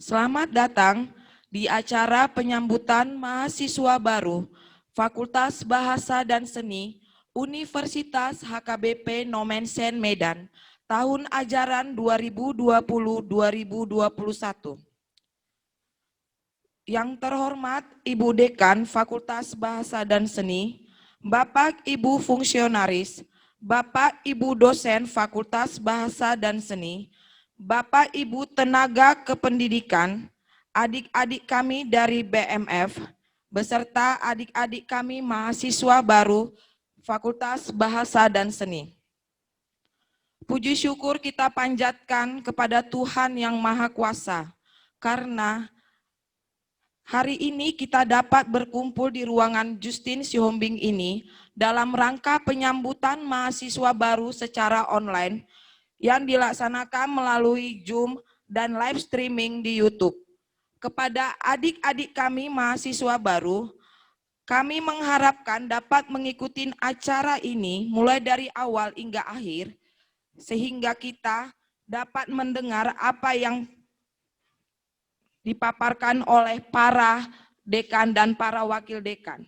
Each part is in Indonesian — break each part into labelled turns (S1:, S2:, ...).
S1: Selamat datang di acara penyambutan mahasiswa baru Fakultas Bahasa dan Seni Universitas HKBP Nomensen Medan tahun ajaran 2020-2021. Yang terhormat Ibu Dekan Fakultas Bahasa dan Seni, Bapak Ibu Fungsionaris, Bapak Ibu Dosen Fakultas Bahasa dan Seni, Bapak Ibu Tenaga Kependidikan, adik-adik kami dari BMF, beserta adik-adik kami mahasiswa baru Fakultas Bahasa dan Seni. Puji syukur kita panjatkan kepada Tuhan yang Maha Kuasa, karena hari ini kita dapat berkumpul di ruangan Justin Sihombing ini dalam rangka penyambutan mahasiswa baru secara online yang dilaksanakan melalui Zoom dan live streaming di YouTube. Kepada adik-adik kami mahasiswa baru, kami mengharapkan dapat mengikuti acara ini mulai dari awal hingga akhir, sehingga kita dapat mendengar apa yang dipaparkan oleh para dekan dan para wakil dekan.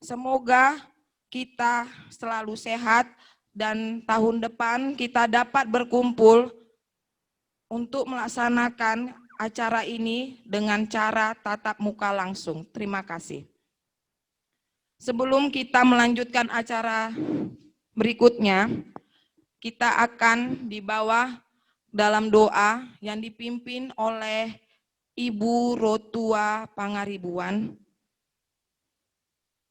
S1: Semoga kita selalu sehat dan tahun depan kita dapat berkumpul untuk melaksanakan acara ini dengan cara tatap muka langsung. Terima kasih. Sebelum kita melanjutkan acara berikutnya, kita akan dibawa dalam doa yang dipimpin oleh Ibu Rotua Pangaribuan.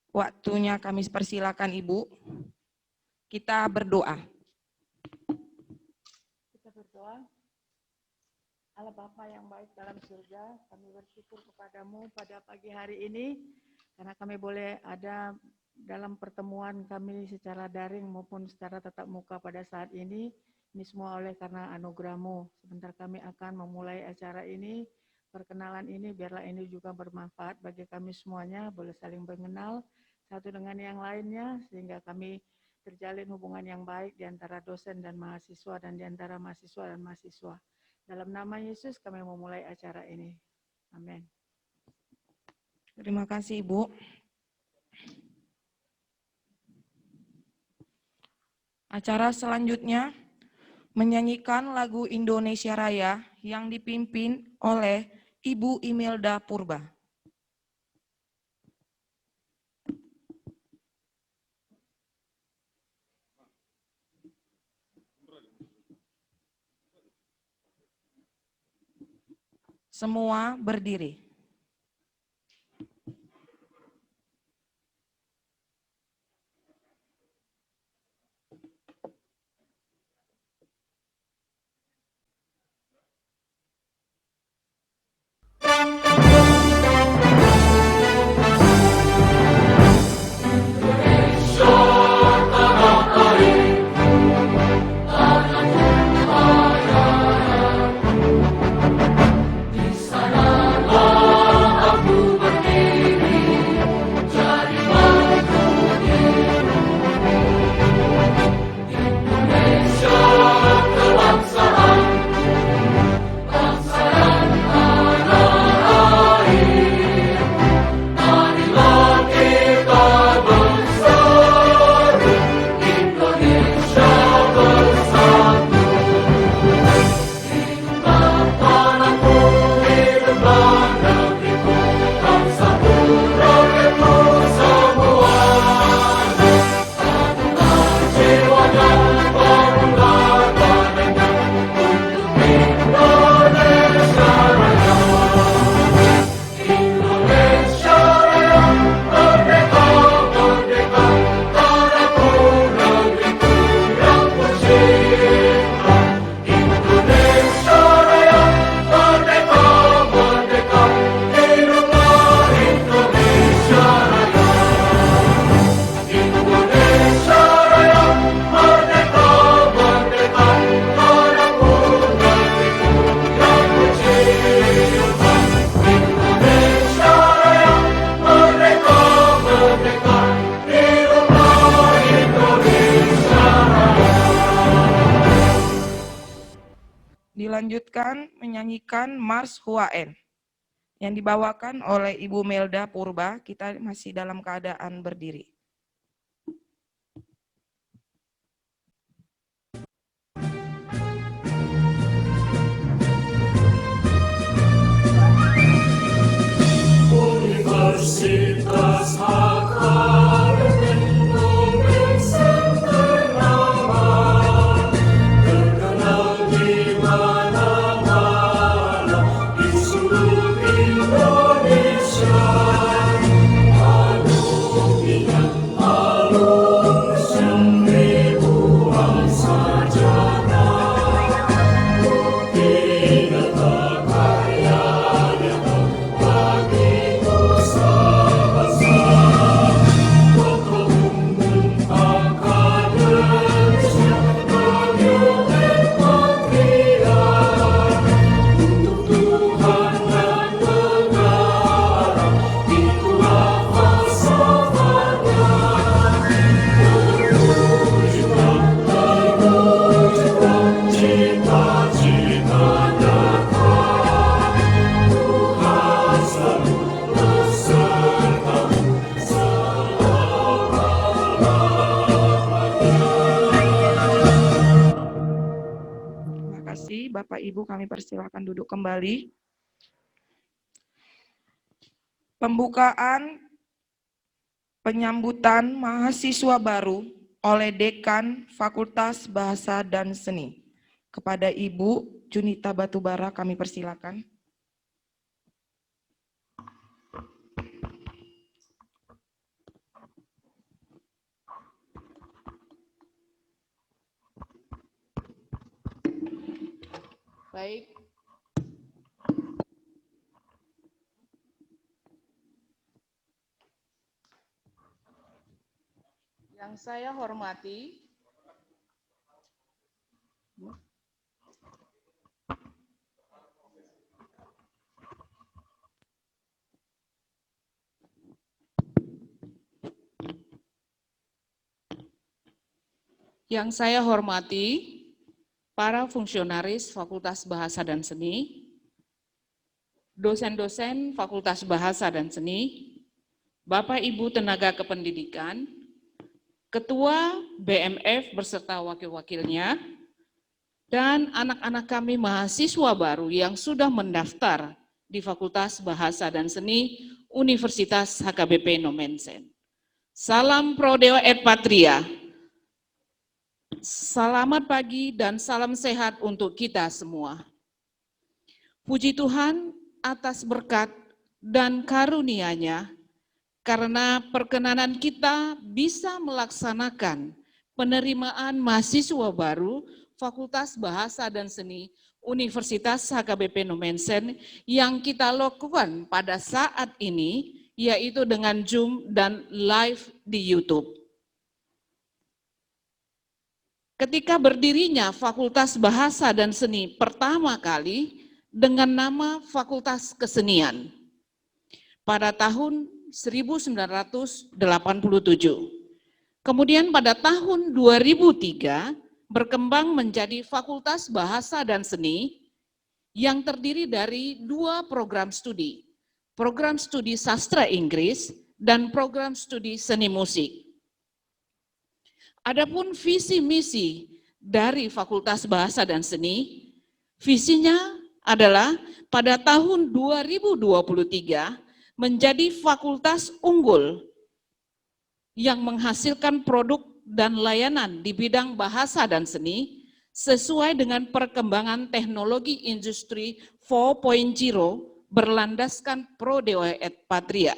S1: Waktunya kami persilakan Ibu. Kita berdoa.
S2: Kita berdoa. Allah Bapa yang baik dalam surga, kami bersyukur kepadamu pada pagi hari ini, karena kami boleh ada dalam pertemuan kami secara daring maupun secara tatap muka pada saat ini. Ini semua oleh karena anugerah-Mu. Sebentar kami akan memulai acara ini. Perkenalan ini biarlah ini juga bermanfaat bagi kami semuanya, boleh saling mengenal satu dengan yang lainnya, sehingga kami terjalin hubungan yang baik di antara dosen dan mahasiswa dan di antara mahasiswa dan mahasiswa. Dalam nama Yesus kami memulai acara ini. Amin.
S1: Terima kasih Ibu. Acara selanjutnya menyanyikan lagu Indonesia Raya yang dipimpin oleh Ibu Imelda Purba. Semua berdiri. menyanyikan Mars Huaen yang dibawakan oleh Ibu Melda Purba. Kita masih dalam keadaan berdiri.
S3: Universitas HKBP Indonesia ternama, terkenal di mana-mana di seluruh Indonesia. Alum ribuan sarjana, bukti nyata karyanya bagi bangsa. Tokoh umum akademisnya menyukai pengkhianat untuk Tuhan dan negara, itulah falsafatnya. Terwujudkan cita-cita nyata, Tuhan selalu besertamu
S1: Terima kasih Bapak Ibu, kami persilakan duduk kembali. Pembukaan penyambutan mahasiswa baru oleh Dekan Fakultas Bahasa dan Seni. Kepada Ibu Junita Batubara kami persilakan.
S4: Baik. Yang saya hormati, para fungsionaris Fakultas Bahasa dan Seni, dosen-dosen Fakultas Bahasa dan Seni, Bapak Ibu tenaga kependidikan, Ketua BMF beserta wakil-wakilnya, dan anak-anak kami mahasiswa baru yang sudah mendaftar di Fakultas Bahasa dan Seni Universitas HKBP Nomensen. Salam Pro Dewa et Patria. Selamat pagi dan salam sehat untuk kita semua. Puji Tuhan atas berkat dan karunia-Nya, karena perkenanan kita bisa melaksanakan penerimaan mahasiswa baru Fakultas Bahasa dan Seni Universitas HKBP Nomensen yang kita lakukan pada saat ini, yaitu dengan Zoom dan live di YouTube. Ketika berdirinya Fakultas Bahasa dan Seni pertama kali dengan nama Fakultas Kesenian pada tahun 1987. Kemudian pada tahun 2003 berkembang menjadi Fakultas Bahasa dan Seni yang terdiri dari 2 program studi sastra Inggris dan program studi seni musik. Adapun visi misi dari Fakultas Bahasa dan Seni, visinya adalah pada tahun 2023 menjadi fakultas unggul yang menghasilkan produk dan layanan di bidang bahasa dan seni sesuai dengan perkembangan teknologi industri 4.0 berlandaskan Pro Dewa et Patria.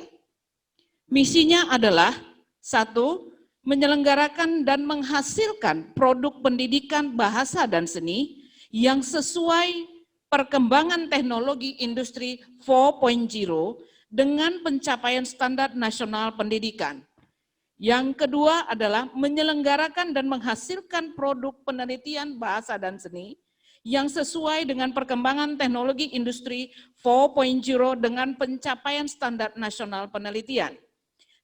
S4: Misinya adalah 1. Menyelenggarakan dan menghasilkan produk pendidikan bahasa dan seni yang sesuai perkembangan teknologi industri 4.0 dengan pencapaian standar nasional pendidikan. Yang kedua adalah menyelenggarakan dan menghasilkan produk penelitian bahasa dan seni yang sesuai dengan perkembangan teknologi industri 4.0 dengan pencapaian standar nasional penelitian.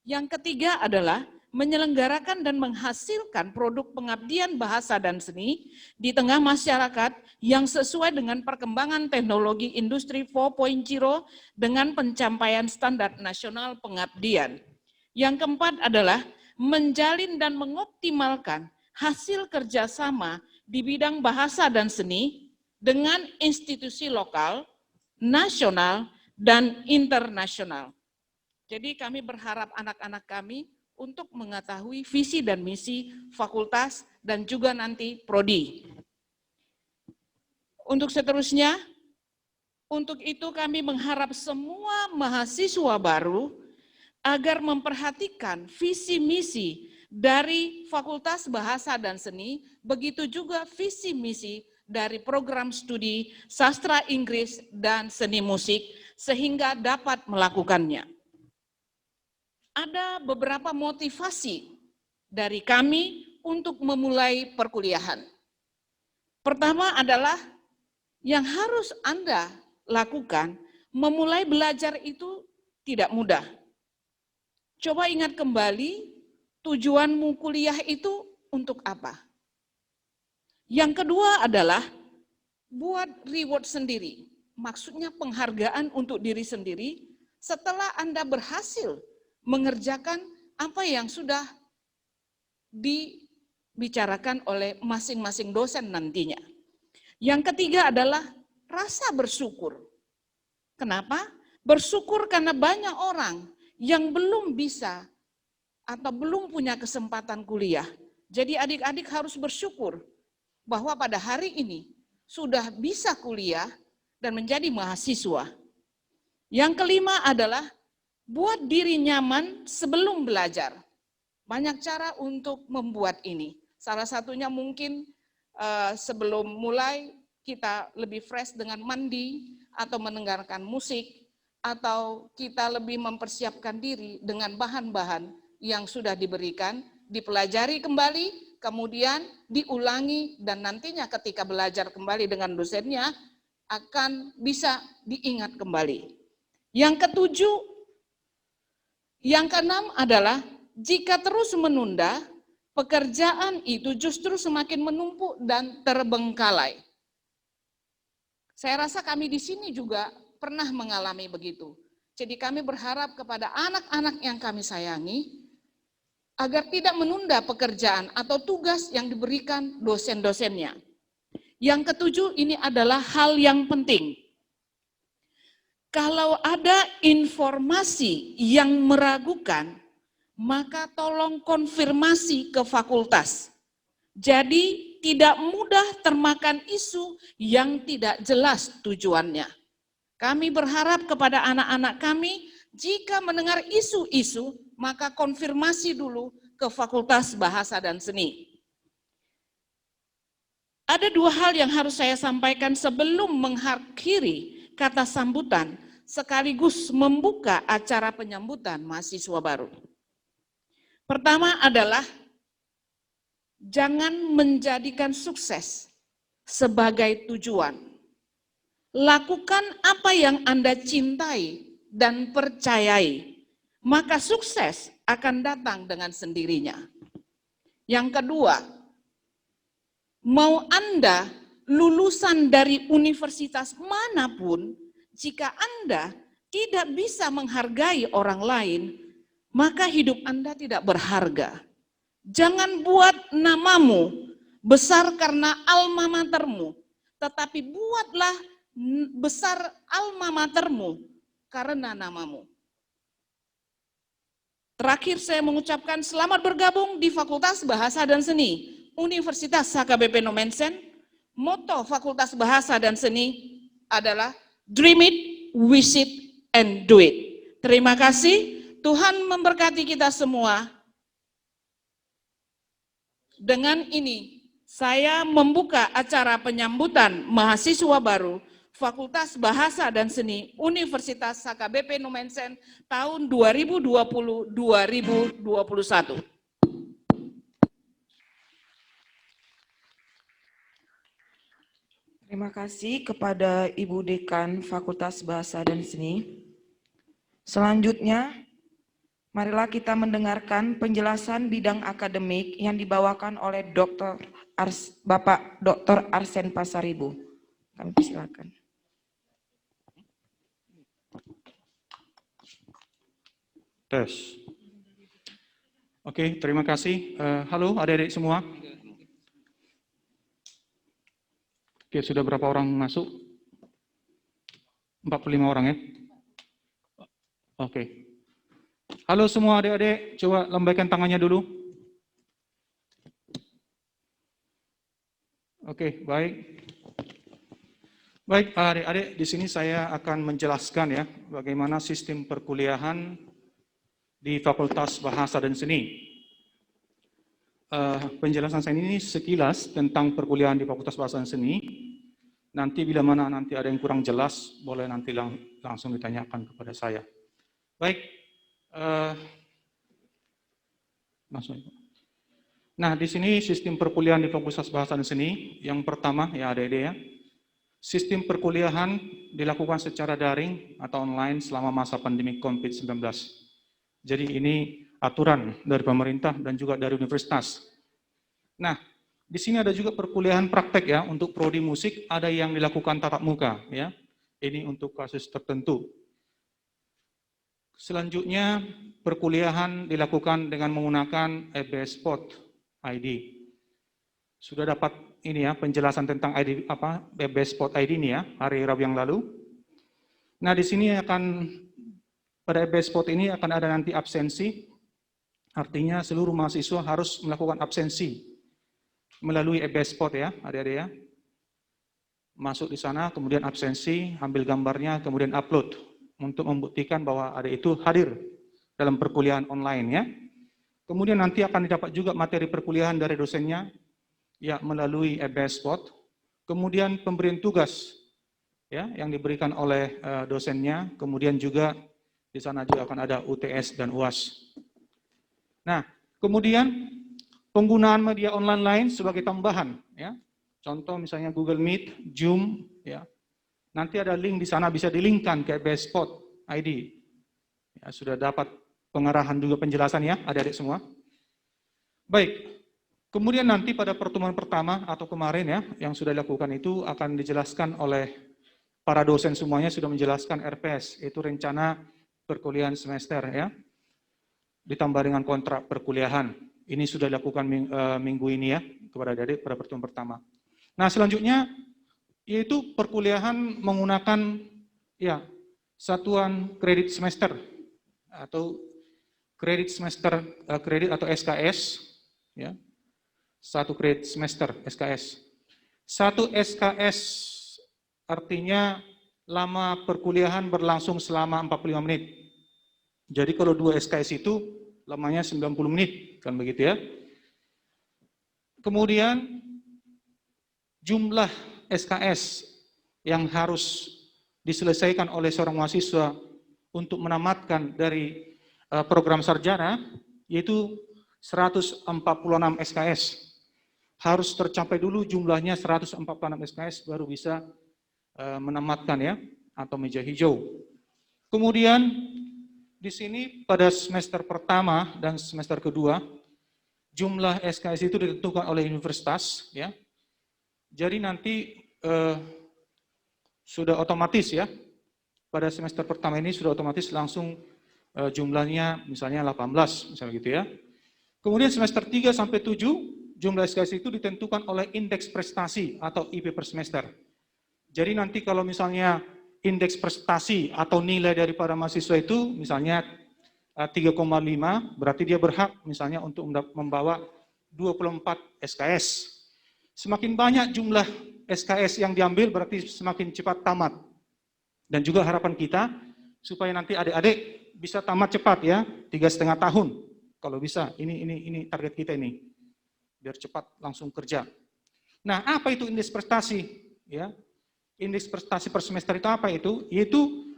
S4: Yang ketiga adalah menyelenggarakan dan menghasilkan produk pengabdian bahasa dan seni di tengah masyarakat yang sesuai dengan perkembangan teknologi industri 4.0 dengan pencapaian standar nasional pengabdian. Yang keempat adalah menjalin dan mengoptimalkan hasil kerjasama di bidang bahasa dan seni dengan institusi lokal, nasional, dan internasional. Jadi kami berharap anak-anak kami untuk mengetahui visi dan misi fakultas dan juga nanti prodi. Untuk seterusnya, untuk itu kami mengharap semua mahasiswa baru agar memperhatikan visi misi dari Fakultas Bahasa dan Seni, begitu juga visi misi dari program studi sastra Inggris dan seni musik, sehingga dapat melakukannya. Ada beberapa motivasi dari kami untuk memulai perkuliahan. Pertama adalah yang harus Anda lakukan, memulai belajar itu tidak mudah. Coba ingat kembali, tujuanmu kuliah itu untuk apa? Yang kedua adalah buat reward sendiri, maksudnya penghargaan untuk diri sendiri setelah Anda berhasil mengerjakan apa yang sudah dibicarakan oleh masing-masing dosen nantinya. Yang ketiga adalah rasa bersyukur. Kenapa? Bersyukur karena banyak orang yang belum bisa atau belum punya kesempatan kuliah. Jadi adik-adik harus bersyukur bahwa pada hari ini sudah bisa kuliah dan menjadi mahasiswa. Yang kelima adalah buat diri nyaman sebelum belajar. Banyak cara untuk membuat ini. Salah satunya mungkin sebelum mulai kita lebih fresh dengan mandi atau mendengarkan musik, atau kita lebih mempersiapkan diri dengan bahan-bahan yang sudah diberikan, dipelajari kembali, kemudian diulangi, dan nantinya ketika belajar kembali dengan dosennya akan bisa diingat kembali. Yang keenam adalah jika terus menunda, pekerjaan itu justru semakin menumpuk dan terbengkalai. Saya rasa kami di sini juga pernah mengalami begitu. Jadi kami berharap kepada anak-anak yang kami sayangi, agar tidak menunda pekerjaan atau tugas yang diberikan dosen-dosennya. Yang ketujuh, ini adalah hal yang penting. Kalau ada informasi yang meragukan, maka tolong konfirmasi ke fakultas. Jadi tidak mudah termakan isu yang tidak jelas tujuannya. Kami berharap kepada anak-anak kami, jika mendengar isu-isu, maka konfirmasi dulu ke Fakultas Bahasa dan Seni. Ada dua hal yang harus saya sampaikan sebelum mengakhiri kata sambutan, sekaligus membuka acara penyambutan mahasiswa baru. Pertama adalah, jangan menjadikan sukses sebagai tujuan. Lakukan apa yang Anda cintai dan percayai, maka sukses akan datang dengan sendirinya. Yang kedua, mau Anda lulusan dari universitas manapun, jika Anda tidak bisa menghargai orang lain, maka hidup Anda tidak berharga. Jangan buat namamu besar karena alma matermu, tetapi buatlah besar alma matermu karena namamu. Terakhir saya mengucapkan selamat bergabung di Fakultas Bahasa dan Seni, Universitas HKBP Nomensen. Moto Fakultas Bahasa dan Seni adalah Dream It, Wish It, and Do It. Terima kasih, Tuhan memberkati kita semua. Dengan ini, saya membuka acara penyambutan mahasiswa baru Fakultas Bahasa dan Seni Universitas HKBP Nomensen tahun 2020-2021.
S1: Terima kasih kepada Ibu Dekan Fakultas Bahasa dan Seni. Selanjutnya, Marilah kita mendengarkan penjelasan bidang akademik yang dibawakan oleh Bapak Dr. Arsen Pasaribu. Kami persilakan.
S5: Tes. Oke, terima kasih. Halo adik-adik semua. Oke, sudah berapa orang masuk? 45 orang ya? Oke. Halo semua adik-adik, coba lambaikan tangannya dulu. Oke, baik. Baik, adik-adik, di sini saya akan menjelaskan ya bagaimana sistem perkuliahan di Fakultas Bahasa dan Seni. Penjelasan saya ini sekilas tentang perkuliahan di Fakultas Bahasa dan Seni. Nanti bila mana nanti ada yang kurang jelas, boleh nanti langsung ditanyakan kepada saya. Baik. Nah, di sini sistem perkuliahan di Fakultas Bahasa dan Seni. Yang pertama, ya adik-adik ya, sistem perkuliahan dilakukan secara daring atau online selama masa pandemi COVID-19. Jadi ini aturan dari pemerintah dan juga dari universitas. Nah, di sini ada juga perkuliahan praktek ya, untuk prodi musik ada yang dilakukan tatap muka ya. Ini untuk kasus tertentu. Selanjutnya, perkuliahan dilakukan dengan menggunakan EBS Spot ID. Sudah dapat ini ya penjelasan tentang ID EBS Spot ID ini ya hari Rabu yang lalu. Nah, di sini pada EBS Spot ini akan ada nanti absensi. Artinya seluruh mahasiswa harus melakukan absensi melalui EBS Spot ya, adik-adik ya. Masuk di sana, kemudian absensi, ambil gambarnya, kemudian upload untuk membuktikan bahwa adik itu hadir dalam perkuliahan online ya. Kemudian nanti akan didapat juga materi perkuliahan dari dosennya ya melalui EBS Spot. Kemudian pemberian tugas ya yang diberikan oleh dosennya, kemudian juga di sana juga akan ada UTS dan UAS. Nah, kemudian penggunaan media online lain sebagai tambahan ya. Contoh misalnya Google Meet, Zoom ya. Nanti ada link di sana bisa dilinkkan ke EBS Spot ID. Ya, sudah dapat pengarahan juga penjelasan ya, adik-adik semua. Baik, kemudian nanti pada pertemuan pertama atau kemarin ya, yang sudah dilakukan itu akan dijelaskan oleh para dosen semuanya sudah menjelaskan RPS, itu rencana perkuliahan semester ya, ditambah dengan kontrak perkuliahan. Ini sudah dilakukan minggu ini ya, kepada adik-adik pada pertemuan pertama. Nah, selanjutnya yaitu perkuliahan menggunakan ya satuan kredit semester atau kredit semester kredit atau SKS ya. Satu kredit semester SKS. Satu SKS artinya lama perkuliahan berlangsung selama 45 menit. Jadi kalau 2 SKS itu lamanya 90 menit kan begitu ya. Kemudian jumlah SKS yang harus diselesaikan oleh seorang mahasiswa untuk menamatkan dari program sarjana yaitu 146 SKS. Harus tercapai dulu jumlahnya 146 SKS baru bisa menamatkan ya atau meja hijau. Kemudian di sini pada semester pertama dan semester kedua jumlah SKS itu ditentukan oleh universitas ya. Jadi nanti sudah otomatis ya, pada semester pertama ini sudah otomatis langsung jumlahnya misalnya 18, misalnya gitu ya. Kemudian semester 3 sampai 7, jumlah SKS itu ditentukan oleh indeks prestasi atau IP per semester. Jadi nanti kalau misalnya indeks prestasi atau nilai daripada mahasiswa itu misalnya 3,5, berarti dia berhak misalnya untuk membawa 24 SKS. Semakin banyak jumlah SKS yang diambil berarti semakin cepat tamat. Dan juga harapan kita supaya nanti adik-adik bisa tamat cepat ya, 3,5 tahun. Kalau bisa, ini target kita ini. Biar cepat langsung kerja. Nah, apa itu indeks prestasi? Ya, indeks prestasi per semester itu apa itu? Yaitu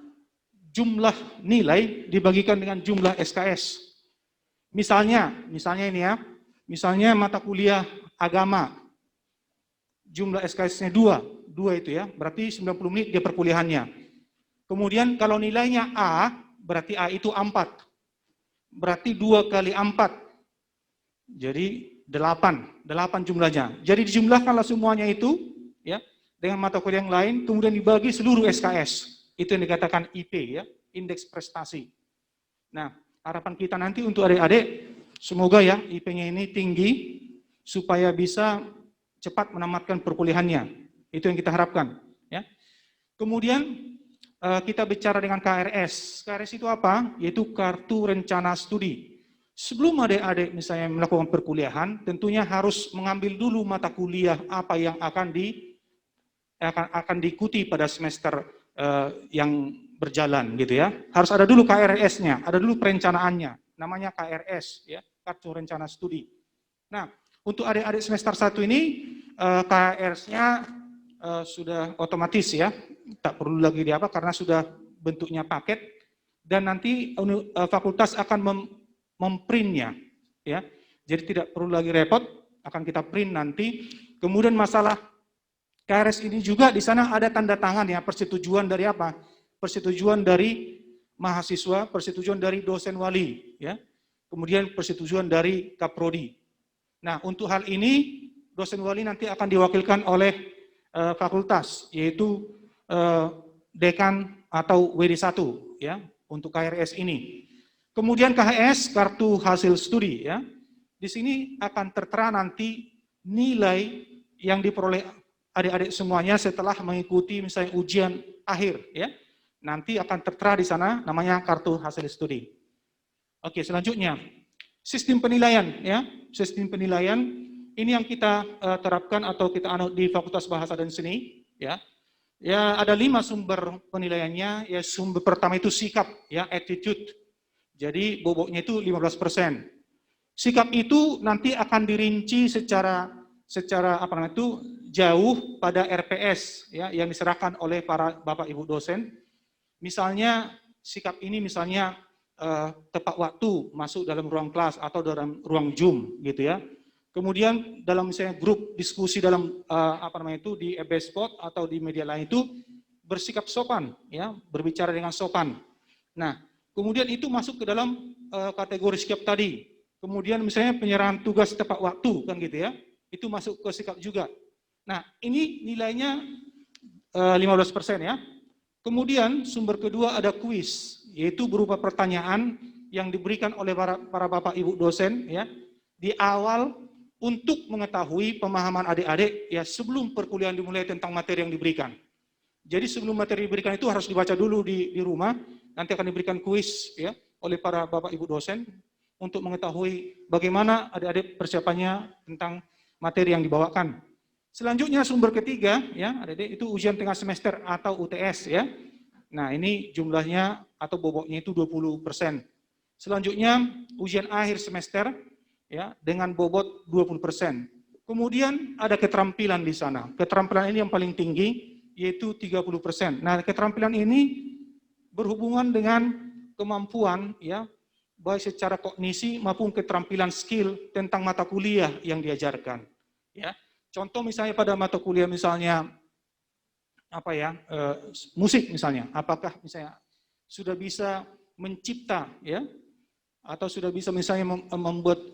S5: jumlah nilai dibagikan dengan jumlah SKS. Misalnya ini ya, misalnya mata kuliah agama, jumlah SKS-nya 2 itu ya, berarti 90 menit dia perkuliahannya. Kemudian kalau nilainya A, berarti A itu 4. berarti 2 kali 4. Jadi 8 jumlahnya. Jadi dijumlahkanlah semuanya itu ya dengan mata kuliah yang lain, kemudian dibagi seluruh SKS. Itu yang dikatakan IP ya, indeks prestasi. Nah, harapan kita nanti untuk adik-adik, semoga ya IP-nya ini tinggi supaya bisa cepat menamatkan perkuliahannya. Itu yang kita harapkan. Ya. Kemudian kita bicara dengan KRS. KRS itu apa? Yaitu Kartu Rencana Studi. Sebelum adik-adik misalnya melakukan perkuliahan, tentunya harus mengambil dulu mata kuliah apa yang akan diikuti pada semester yang berjalan gitu ya. Harus ada dulu KRS-nya, ada dulu perencanaannya. Namanya KRS ya, Kartu Rencana Studi. Nah, untuk adik-adik semester 1 ini KRS-nya sudah otomatis ya, tak perlu lagi karena sudah bentuknya paket dan nanti fakultas akan memprintnya ya. Jadi tidak perlu lagi repot, akan kita print nanti. Kemudian masalah KRS ini juga di sana ada tanda tangan ya, persetujuan dari apa? Persetujuan dari mahasiswa, persetujuan dari dosen wali ya. Kemudian persetujuan dari Kaprodi. Nah, untuk hal ini dosen wali nanti akan diwakilkan oleh fakultas, yaitu dekan atau WD1 ya untuk KRS ini. Kemudian KHS, kartu hasil studi ya. Di sini akan tertera nanti nilai yang diperoleh adik-adik semuanya setelah mengikuti misalnya ujian akhir ya. Nanti akan tertera di sana namanya kartu hasil studi. Oke, selanjutnya sistem penilaian ya. Sistem penilaian ini yang kita terapkan atau kita anut di Fakultas Bahasa dan Seni ya. Ya, ada 5 sumber penilaiannya. Ya, sumber pertama itu sikap ya, attitude. Jadi bobotnya itu 15%. Sikap itu nanti akan dirinci secara jauh pada RPS ya yang diserahkan oleh para Bapak Ibu dosen. Misalnya sikap ini misalnya tepat waktu masuk dalam ruang kelas atau dalam ruang Zoom gitu ya. Kemudian dalam misalnya grup diskusi dalam di EB Spot atau di media lain itu bersikap sopan ya, berbicara dengan sopan. Nah, kemudian itu masuk ke dalam kategori sikap tadi. Kemudian misalnya penyerahan tugas tepat waktu kan gitu ya. Itu masuk ke sikap juga. Nah, ini nilainya 15% ya. Kemudian sumber kedua ada kuis, yaitu berupa pertanyaan yang diberikan oleh para Bapak Ibu dosen ya di awal untuk mengetahui pemahaman adik-adik ya sebelum perkuliahan dimulai tentang materi yang diberikan. Jadi sebelum materi diberikan itu harus dibaca dulu di rumah. Nanti akan diberikan kuis ya oleh para Bapak Ibu dosen untuk mengetahui bagaimana adik-adik persiapannya tentang materi yang dibawakan. Selanjutnya sumber ketiga ya adik-adik itu ujian tengah semester atau UTS ya. Nah, ini jumlahnya atau bobotnya itu 20%. Selanjutnya ujian akhir semester ya dengan bobot 20%. Kemudian ada keterampilan di sana. Keterampilan ini yang paling tinggi yaitu 30%. Nah, keterampilan ini berhubungan dengan kemampuan ya baik secara kognisi maupun keterampilan skill tentang mata kuliah yang diajarkan ya. Contoh misalnya pada mata kuliah misalnya musik misalnya, apakah misalnya sudah bisa mencipta ya atau sudah bisa misalnya membuat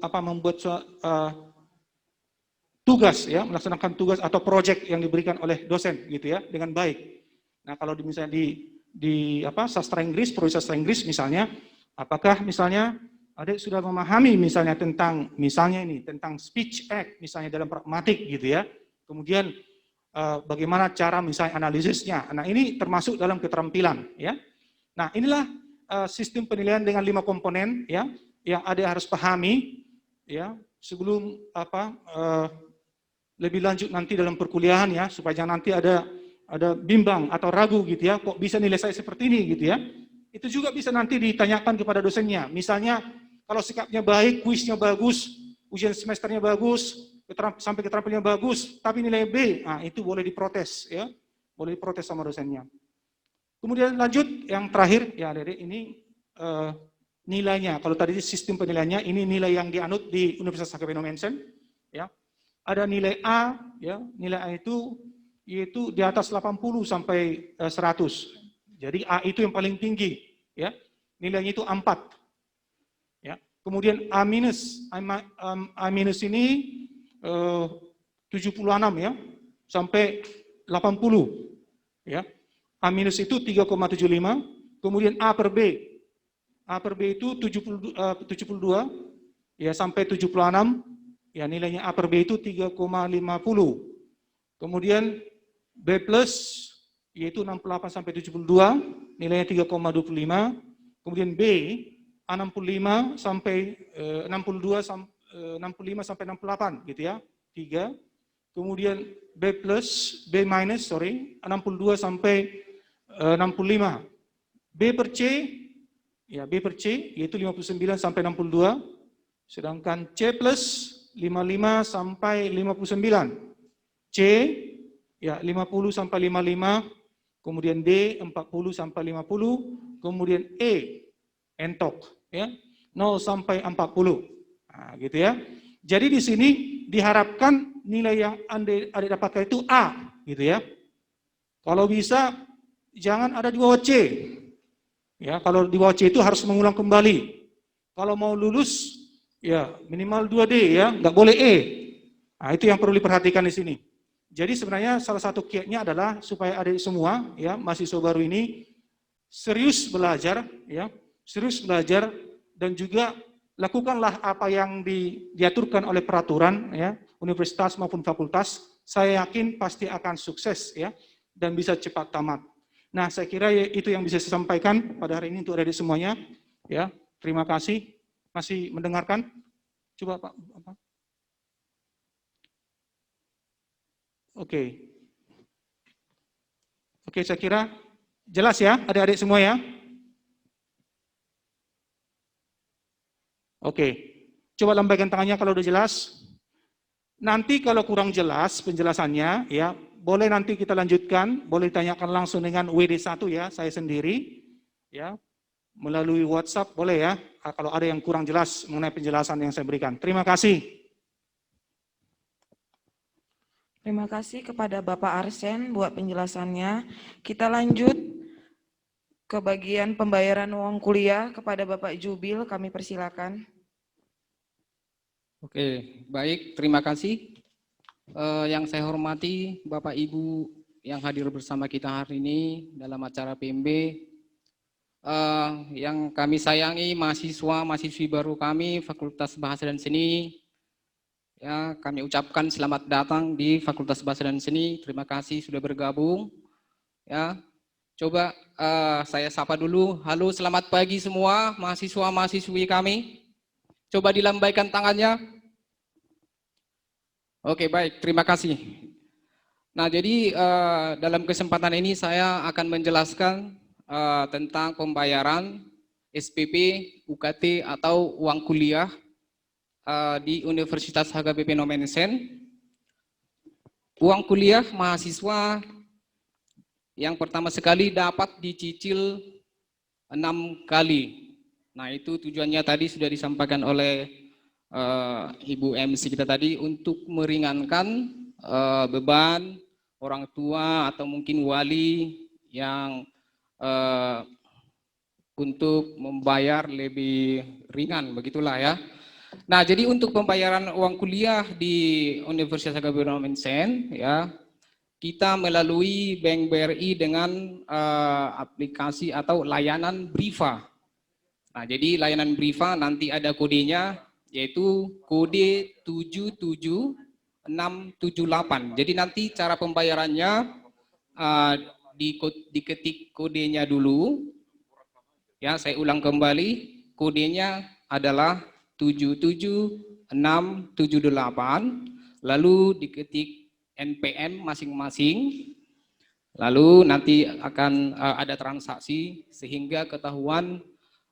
S5: tugas ya, melaksanakan tugas atau proyek yang diberikan oleh dosen gitu ya dengan baik. Nah, kalau misalnya di sastra Inggris, prodi sastra Inggris misalnya, apakah misalnya adik sudah memahami misalnya tentang tentang speech act misalnya dalam pragmatik gitu ya. Kemudian bagaimana cara misalnya analisisnya. Nah, ini termasuk dalam keterampilan ya. Nah, inilah sistem penilaian dengan 5 komponen ya yang adik harus pahami ya sebelum lebih lanjut nanti dalam perkuliahan ya, supaya jangan nanti ada bimbang atau ragu gitu ya, kok bisa nilai saya seperti ini gitu ya. Itu juga bisa nanti ditanyakan kepada dosennya. Misalnya kalau sikapnya baik, kuisnya bagus, ujian semesternya bagus, sampai keterampilannya bagus, tapi nilai B, nah itu boleh diprotes ya, boleh diprotes sama dosennya. Kemudian lanjut yang terakhir ya adik-adik, ini nilainya. Kalau tadi sistem penilaiannya, ini nilai yang dianut di Universitas HKBP Mensen ya. Ada nilai A ya, nilai A itu yaitu di atas 80 sampai 100. Jadi A itu yang paling tinggi ya. Nilainya itu 4. Ya. Kemudian A minus, A minus ini 76 ya, sampai 80 ya. A minus itu 3,75, kemudian A per B itu 72 ya sampai 76 ya, nilainya A per B itu 3,50. Kemudian B plus yaitu 68 sampai 72 nilainya 3,25. Kemudian B A65 sampai 65 sampai 68 gitu ya, 3. Kemudian B minus 62 sampai 65. B per C yaitu 59 sampai 62. Sedangkan C plus 55 sampai 59. C ya 50 sampai 55. Kemudian D 40 sampai 50. Kemudian E entok ya 0 sampai 40. Nah, gitu ya. Jadi di sini diharapkan nilai yang adik dapatkan itu A, gitu ya. Kalau bisa jangan ada di bawah C. Ya, kalau di bawah C itu harus mengulang kembali. Kalau mau lulus ya minimal 2D ya, nggak boleh E. Nah, itu yang perlu diperhatikan di sini. Jadi sebenarnya salah satu kiatnya adalah supaya adik semua ya mahasiswa baru ini serius belajar ya, serius belajar dan juga lakukanlah apa yang diaturkan oleh peraturan ya, universitas maupun fakultas. Saya yakin pasti akan sukses ya dan bisa cepat tamat. Nah, saya kira itu yang bisa saya sampaikan pada hari ini untuk adik semuanya ya. Terima kasih. Masih mendengarkan? Coba Pak. Oke, saya kira jelas ya adik-adik semua ya. Oke, coba lambaikan tangannya kalau udah jelas. Nanti kalau kurang jelas penjelasannya ya, boleh nanti kita lanjutkan, boleh ditanyakan langsung dengan WD1 ya, saya sendiri ya, melalui WhatsApp boleh ya, kalau ada yang kurang jelas mengenai penjelasan yang saya berikan. Terima kasih.
S1: Terima kasih kepada Bapak Arsen buat penjelasannya. Kita lanjut ke bagian pembayaran uang kuliah kepada Bapak Jubil, kami persilakan.
S6: Oke, baik, terima kasih. Yang saya hormati Bapak Ibu yang hadir bersama kita hari ini dalam acara PMB, yang kami sayangi mahasiswi baru kami Fakultas Bahasa dan Seni. Ya, kami ucapkan selamat datang di Fakultas Bahasa dan Seni. Terima kasih sudah bergabung. Ya, coba saya sapa dulu. Halo, selamat pagi semua mahasiswa-mahasiswi kami. Coba dilambaikan tangannya. Oke, baik, terima kasih. Nah, jadi dalam kesempatan ini saya akan menjelaskan tentang pembayaran SPP, UKT atau uang kuliah di Universitas HKBP Nomensen. Uang kuliah mahasiswa yang pertama sekali dapat dicicil 6 kali. Nah, itu tujuannya tadi sudah disampaikan oleh Ibu MC kita tadi untuk meringankan beban orang tua atau mungkin wali yang untuk membayar lebih ringan, begitulah ya. Nah, jadi untuk pembayaran uang kuliah di Universitas HKBP Nomensen ya, kita melalui Bank BRI dengan aplikasi atau layanan Briva. Nah, jadi layanan Briva nanti ada kodenya yaitu kode 77678. Jadi nanti cara pembayarannya diketik kodenya dulu. Ya, saya ulang kembali, kodenya adalah 77678, lalu diketik NPM masing-masing, lalu nanti akan ada transaksi sehingga ketahuan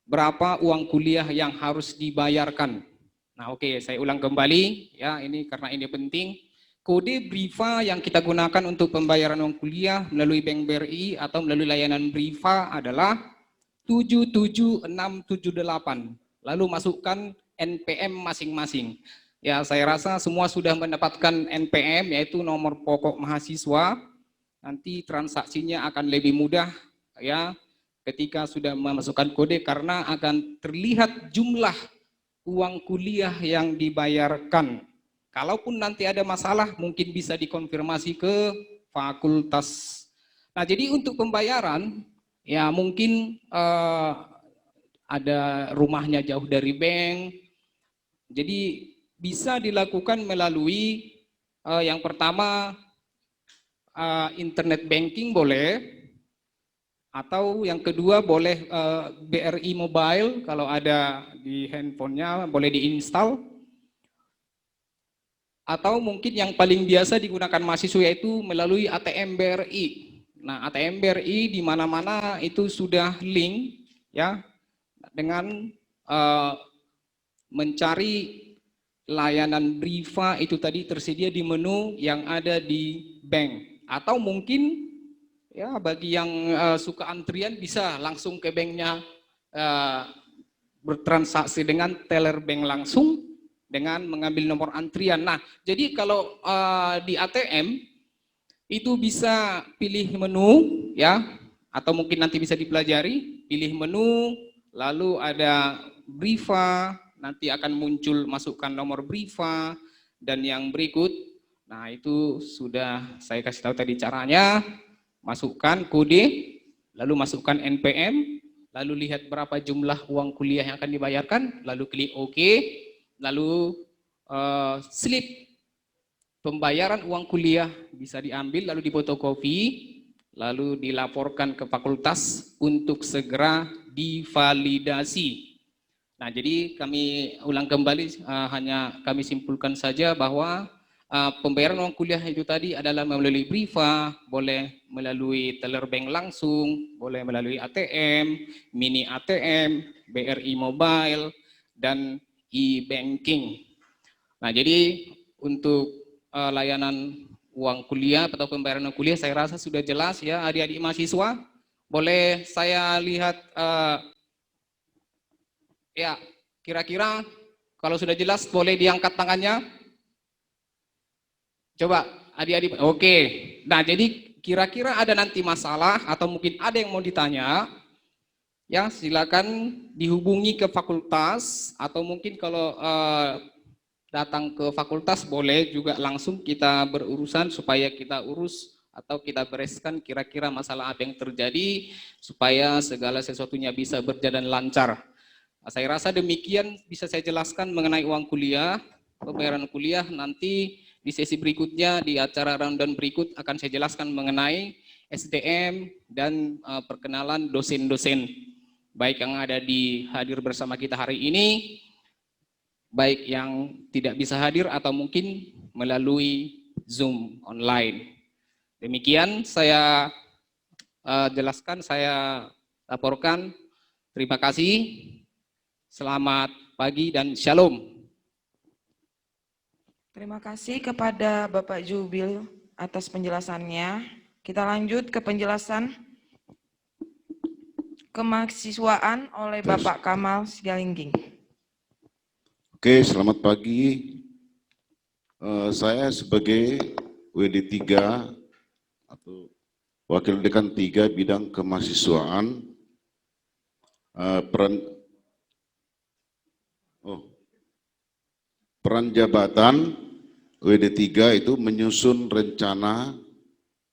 S6: berapa uang kuliah yang harus dibayarkan. Nah, oke, saya ulang kembali ya, ini karena ini penting. Kode Briva yang kita gunakan untuk pembayaran uang kuliah melalui Bank BRI atau melalui layanan Briva adalah 77678. Lalu masukkan NPM masing-masing. Ya, saya rasa semua sudah mendapatkan NPM, yaitu nomor pokok mahasiswa. Nanti transaksinya akan lebih mudah ya ketika sudah memasukkan kode karena akan terlihat jumlah uang kuliah yang dibayarkan. Kalaupun nanti ada masalah, mungkin bisa dikonfirmasi ke fakultas. Nah, jadi untuk pembayaran, ya mungkin ada rumahnya jauh dari bank, jadi bisa dilakukan melalui yang pertama internet banking boleh, atau yang kedua boleh BRI Mobile, kalau ada di handphonenya boleh diinstal. Atau mungkin yang paling biasa digunakan mahasiswa yaitu melalui ATM BRI. Nah, ATM BRI di mana-mana itu sudah link ya dengan mencari layanan Briva itu tadi tersedia di menu yang ada di bank. Atau mungkin ya bagi yang suka antrian bisa langsung ke banknya bertransaksi dengan teller bank langsung dengan mengambil nomor antrian. Nah, jadi kalau di ATM itu bisa pilih menu ya, atau mungkin nanti bisa dipelajari, pilih menu, lalu ada Briva, nanti akan muncul masukkan nomor Briva, dan yang berikut, nah itu sudah saya kasih tahu tadi caranya, masukkan kode, lalu masukkan NPM, lalu lihat berapa jumlah uang kuliah yang akan dibayarkan, lalu klik OK, lalu slip pembayaran uang kuliah bisa diambil lalu difotokopi, lalu dilaporkan ke fakultas untuk segera divalidasi. Nah, jadi kami ulang kembali, hanya kami simpulkan saja bahwa pembayaran uang kuliah itu tadi adalah melalui Briva, boleh melalui teller bank langsung, boleh melalui ATM, mini ATM, BRI Mobile, dan e-banking. Nah, jadi untuk layanan uang kuliah atau pembayaran uang kuliah saya rasa sudah jelas ya adik-adik mahasiswa. Boleh saya lihat ya kira-kira kalau sudah jelas boleh diangkat tangannya. Coba adik-adik. Oke. Nah, jadi kira-kira ada nanti masalah atau mungkin ada yang mau ditanya. Ya, silakan dihubungi ke fakultas atau mungkin kalau datang ke fakultas boleh juga langsung kita berurusan supaya kita urus atau kita bereskan kira-kira masalah apa yang terjadi supaya segala sesuatunya bisa berjalan lancar. Nah, saya rasa demikian bisa saya jelaskan mengenai uang kuliah, pembayaran kuliah. Nanti di sesi berikutnya di acara rundown berikut akan saya jelaskan mengenai SDM dan perkenalan dosen-dosen baik yang ada hadir bersama kita hari ini, baik yang tidak bisa hadir atau mungkin melalui Zoom online. Demikian saya jelaskan, saya laporkan. Terima kasih. Selamat pagi dan shalom.
S1: Terima kasih kepada Bapak Jubil atas penjelasannya. Kita lanjut ke penjelasan kemahasiswaan oleh Bapak Kamal Sigalingging.
S7: Oke, selamat pagi. Saya sebagai WD 3 atau Wakil Dekan 3 bidang kemahasiswaan, peran jabatan WD 3 itu menyusun rencana,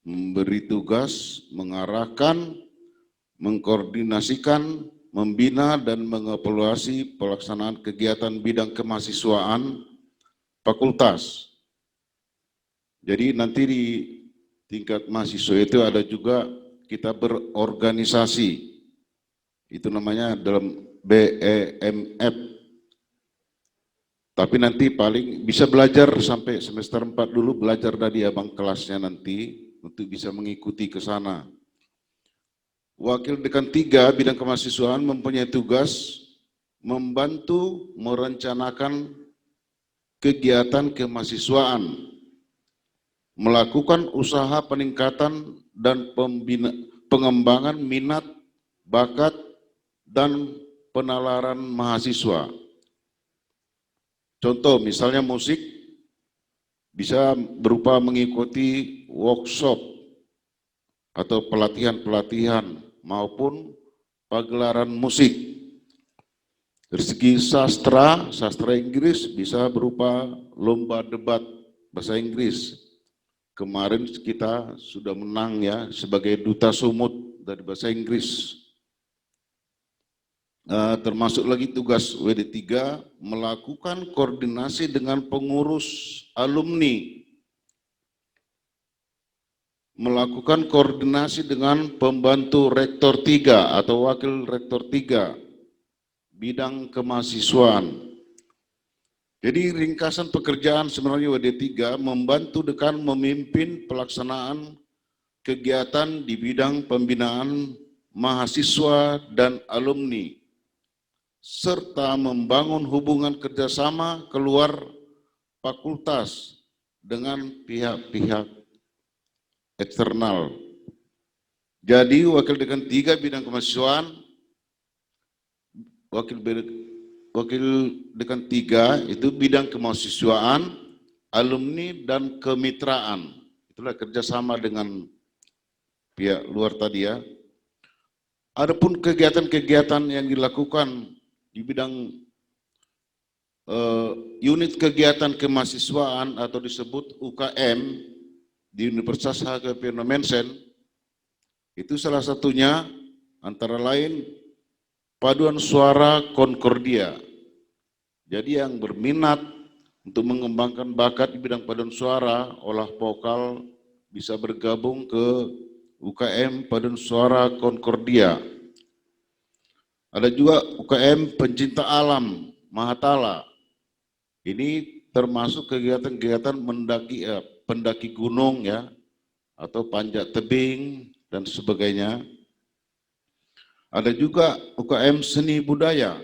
S7: memberi tugas, mengarahkan, mengkoordinasikan, membina dan mengevaluasi pelaksanaan kegiatan bidang kemahasiswaan fakultas. Jadi nanti di tingkat mahasiswa itu ada juga kita berorganisasi. Itu namanya dalam BEMF. Tapi nanti paling bisa belajar sampai semester 4 dulu, belajar dari abang kelasnya nanti untuk bisa mengikuti ke sana. Wakil Dekan 3 bidang kemahasiswaan mempunyai tugas membantu merencanakan kegiatan kemahasiswaan, melakukan usaha peningkatan dan pengembangan minat, bakat, dan penalaran mahasiswa. Contoh misalnya musik bisa berupa mengikuti workshop atau pelatihan-pelatihan maupun pagelaran musik. Dari segi sastra Inggris bisa berupa lomba debat bahasa Inggris. Kemarin kita sudah menang ya sebagai duta sumut dari bahasa Inggris. Termasuk lagi tugas WD3 melakukan koordinasi dengan pengurus alumni, melakukan koordinasi dengan pembantu rektor 3 atau wakil rektor 3, bidang kemahasiswaan. Jadi ringkasan pekerjaan sebenarnya WD3 membantu dekan memimpin pelaksanaan kegiatan di bidang pembinaan mahasiswa dan alumni, serta membangun hubungan kerjasama keluar fakultas dengan pihak-pihak eksternal. Jadi wakil dekan 3 bidang kemahasiswaan, wakil dekan 3 itu bidang kemahasiswaan, alumni dan kemitraan. Itulah kerjasama dengan pihak luar tadi ya. Adapun kegiatan-kegiatan yang dilakukan di bidang unit kegiatan kemahasiswaan atau disebut UKM di Universitas HKBP Nomensen, itu salah satunya antara lain paduan suara Concordia. Jadi yang berminat untuk mengembangkan bakat di bidang paduan suara, olah vokal, bisa bergabung ke UKM paduan suara Concordia. Ada juga UKM pencinta alam, Mahatala. Ini termasuk kegiatan-kegiatan pendaki gunung ya, atau panjat tebing dan sebagainya. Ada juga UKM seni budaya.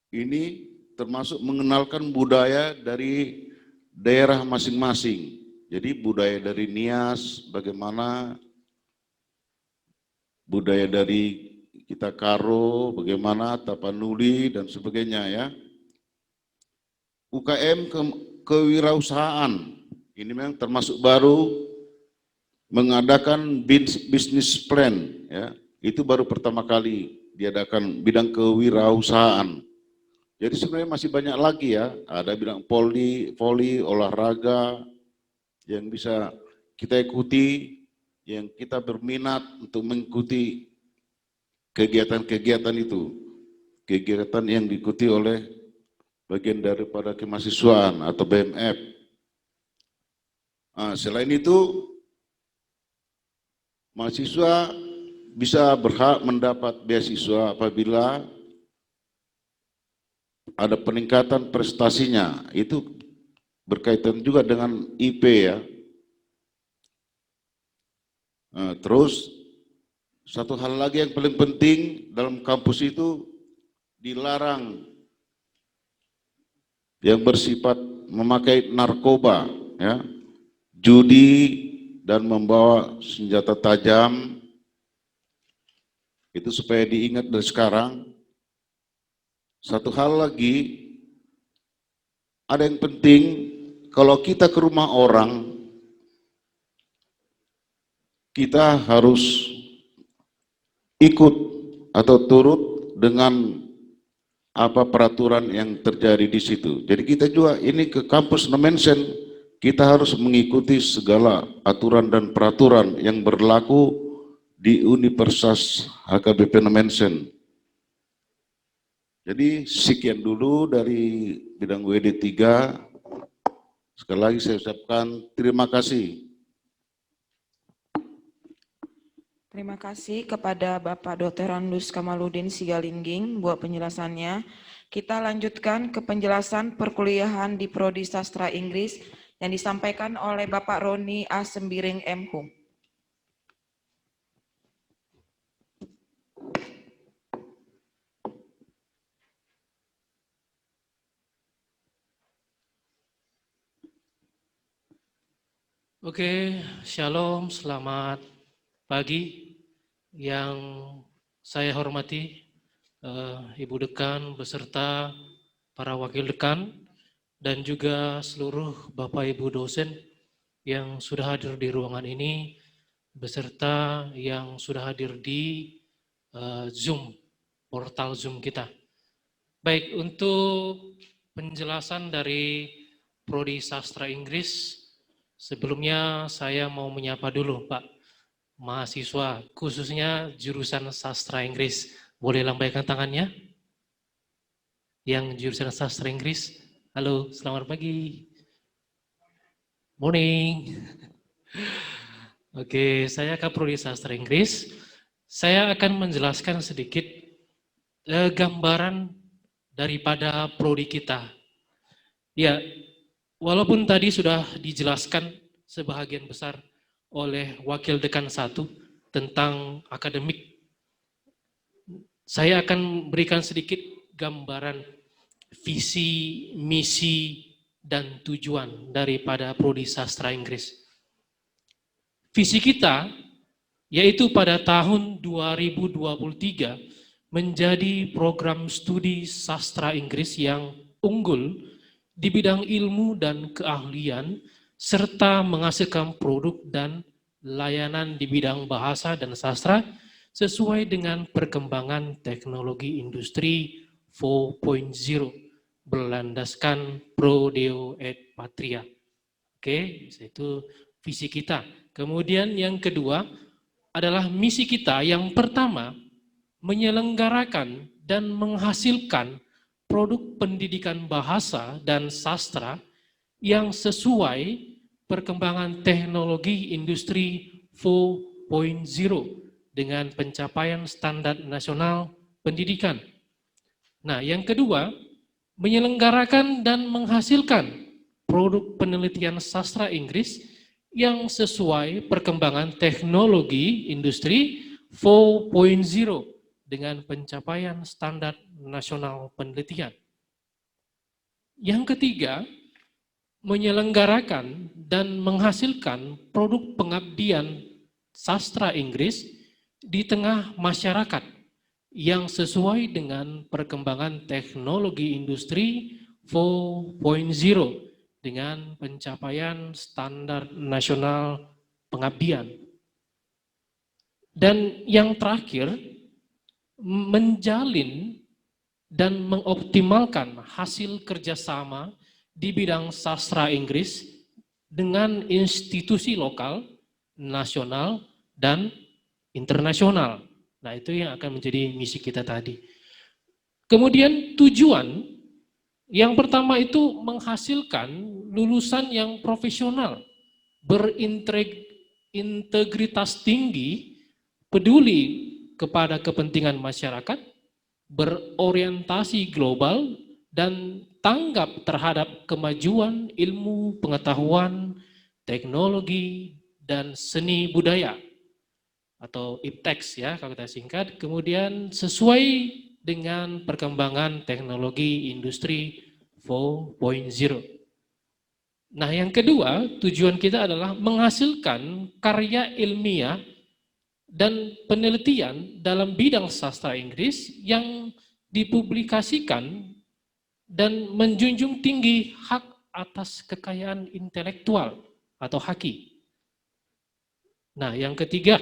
S7: Ini termasuk mengenalkan budaya dari daerah masing-masing. Jadi budaya dari Nias, bagaimana budaya dari kita Karo, bagaimana Tapanuli dan sebagainya ya. UKM kewirausahaan, ini memang termasuk baru mengadakan business plan ya. Itu baru pertama kali diadakan bidang kewirausahaan. Jadi sebenarnya masih banyak lagi ya, ada bidang voli, olahraga yang bisa kita ikuti, yang kita berminat untuk mengikuti kegiatan-kegiatan itu. Kegiatan yang diikuti oleh bagian daripada kemahasiswaan atau BMF. Nah, selain itu, mahasiswa bisa berhak mendapat beasiswa apabila ada peningkatan prestasinya. Itu berkaitan juga dengan IP ya. Nah, terus satu hal lagi yang paling penting dalam kampus itu dilarang yang bersifat memakai narkoba, ya, judi dan membawa senjata tajam. Itu supaya diingat dari sekarang. Satu hal lagi, ada yang penting, kalau kita ke rumah orang, kita harus ikut atau turut dengan apa peraturan yang terjadi di situ. Jadi kita juga ini ke kampus Nomensen, kita harus mengikuti segala aturan dan peraturan yang berlaku di Universitas HKBP Nomensen. Jadi sekian dulu dari bidang WD3. Sekali lagi saya ucapkan terima kasih.
S1: Terima kasih kepada Bapak Dr. Randus Kamaludin Sigalingging buat penjelasannya. Kita lanjutkan ke penjelasan perkuliahan di Prodi Sastra Inggris yang disampaikan oleh Bapak Roni A. Sembiring M. Hum.
S8: Oke, shalom, selamat pagi. Yang saya hormati Ibu Dekan beserta para wakil dekan dan juga seluruh Bapak Ibu dosen yang sudah hadir di ruangan ini beserta yang sudah hadir di Zoom, portal Zoom kita. Baik, untuk penjelasan dari Prodi Sastra Inggris, sebelumnya saya mau menyapa dulu Pak mahasiswa, khususnya jurusan Sastra Inggris. Boleh lambaikan tangannya? Yang jurusan Sastra Inggris. Halo, selamat pagi. Morning. Oke, saya Prodi Sastra Inggris. Saya akan menjelaskan sedikit gambaran daripada prodi kita. Ya, walaupun tadi sudah dijelaskan sebahagian besar oleh Wakil Dekan 1 tentang akademik, saya akan berikan sedikit gambaran visi, misi, dan tujuan daripada Prodi Sastra Inggris. Visi kita, yaitu pada tahun 2023, menjadi program studi sastra Inggris yang unggul di bidang ilmu dan keahlian, serta menghasilkan produk dan layanan di bidang bahasa dan sastra sesuai dengan perkembangan teknologi industri 4.0 berlandaskan Pro Deo et Patria. Oke, itu visi kita. Kemudian yang kedua adalah misi kita. Yang pertama, menyelenggarakan dan menghasilkan produk pendidikan bahasa dan sastra yang sesuai perkembangan teknologi industri 4.0 dengan pencapaian standar nasional pendidikan. Nah, yang kedua, menyelenggarakan dan menghasilkan produk penelitian sastra Inggris yang sesuai perkembangan teknologi industri 4.0 dengan pencapaian standar nasional penelitian. Yang ketiga, menyelenggarakan dan menghasilkan produk pengabdian sastra Inggris di tengah masyarakat yang sesuai dengan perkembangan teknologi industri 4.0 dengan pencapaian standar nasional pengabdian. Dan yang terakhir, menjalin dan mengoptimalkan hasil kerjasama di bidang sastra Inggris dengan institusi lokal, nasional, dan internasional. Nah, itu yang akan menjadi misi kita tadi. Kemudian tujuan, yang pertama itu menghasilkan lulusan yang profesional, berintegritas tinggi, peduli kepada kepentingan masyarakat, berorientasi global, dan tanggap terhadap kemajuan ilmu, pengetahuan, teknologi, dan seni budaya, atau IPTEX ya kalau kita singkat. Kemudian sesuai dengan perkembangan teknologi industri 4.0. Nah, yang kedua, tujuan kita adalah menghasilkan karya ilmiah dan penelitian dalam bidang sastra Inggris yang dipublikasikan dan menjunjung tinggi hak atas kekayaan intelektual atau haki. Nah, yang ketiga,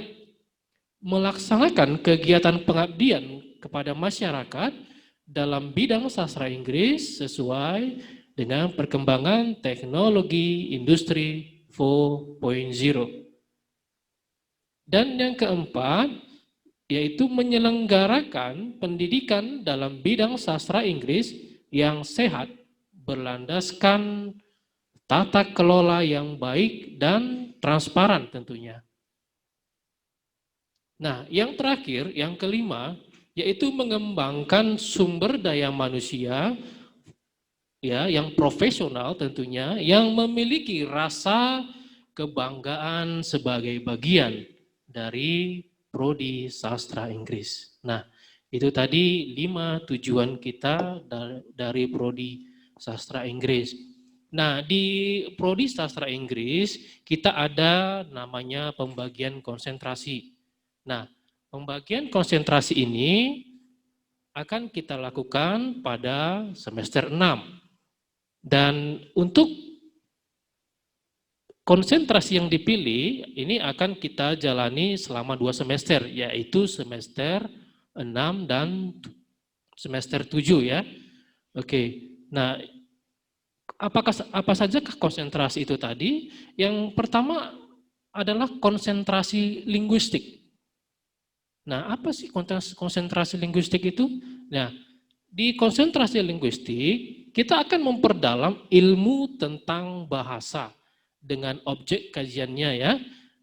S8: melaksanakan kegiatan pengabdian kepada masyarakat dalam bidang sastra Inggris sesuai dengan perkembangan teknologi industri 4.0. Dan yang keempat, yaitu menyelenggarakan pendidikan dalam bidang sastra Inggris yang sehat, berlandaskan tata kelola yang baik dan transparan tentunya. Nah, yang terakhir, yang kelima, yaitu mengembangkan sumber daya manusia ya yang profesional tentunya, yang memiliki rasa kebanggaan sebagai bagian dari Prodi Sastra Inggris. Nah, itu tadi 5 tujuan kita dari Prodi Sastra Inggris. Nah, di Prodi Sastra Inggris kita ada namanya pembagian konsentrasi. Nah, pembagian konsentrasi ini akan kita lakukan pada semester 6. Dan untuk konsentrasi yang dipilih ini akan kita jalani selama 2 semester, yaitu semester 6 dan semester 7 ya. Oke. Nah, apa sajakah konsentrasi itu tadi? Yang pertama adalah konsentrasi linguistik. Nah, apa sih konsentrasi linguistik itu? Nah, di konsentrasi linguistik, kita akan memperdalam ilmu tentang bahasa dengan objek kajiannya ya,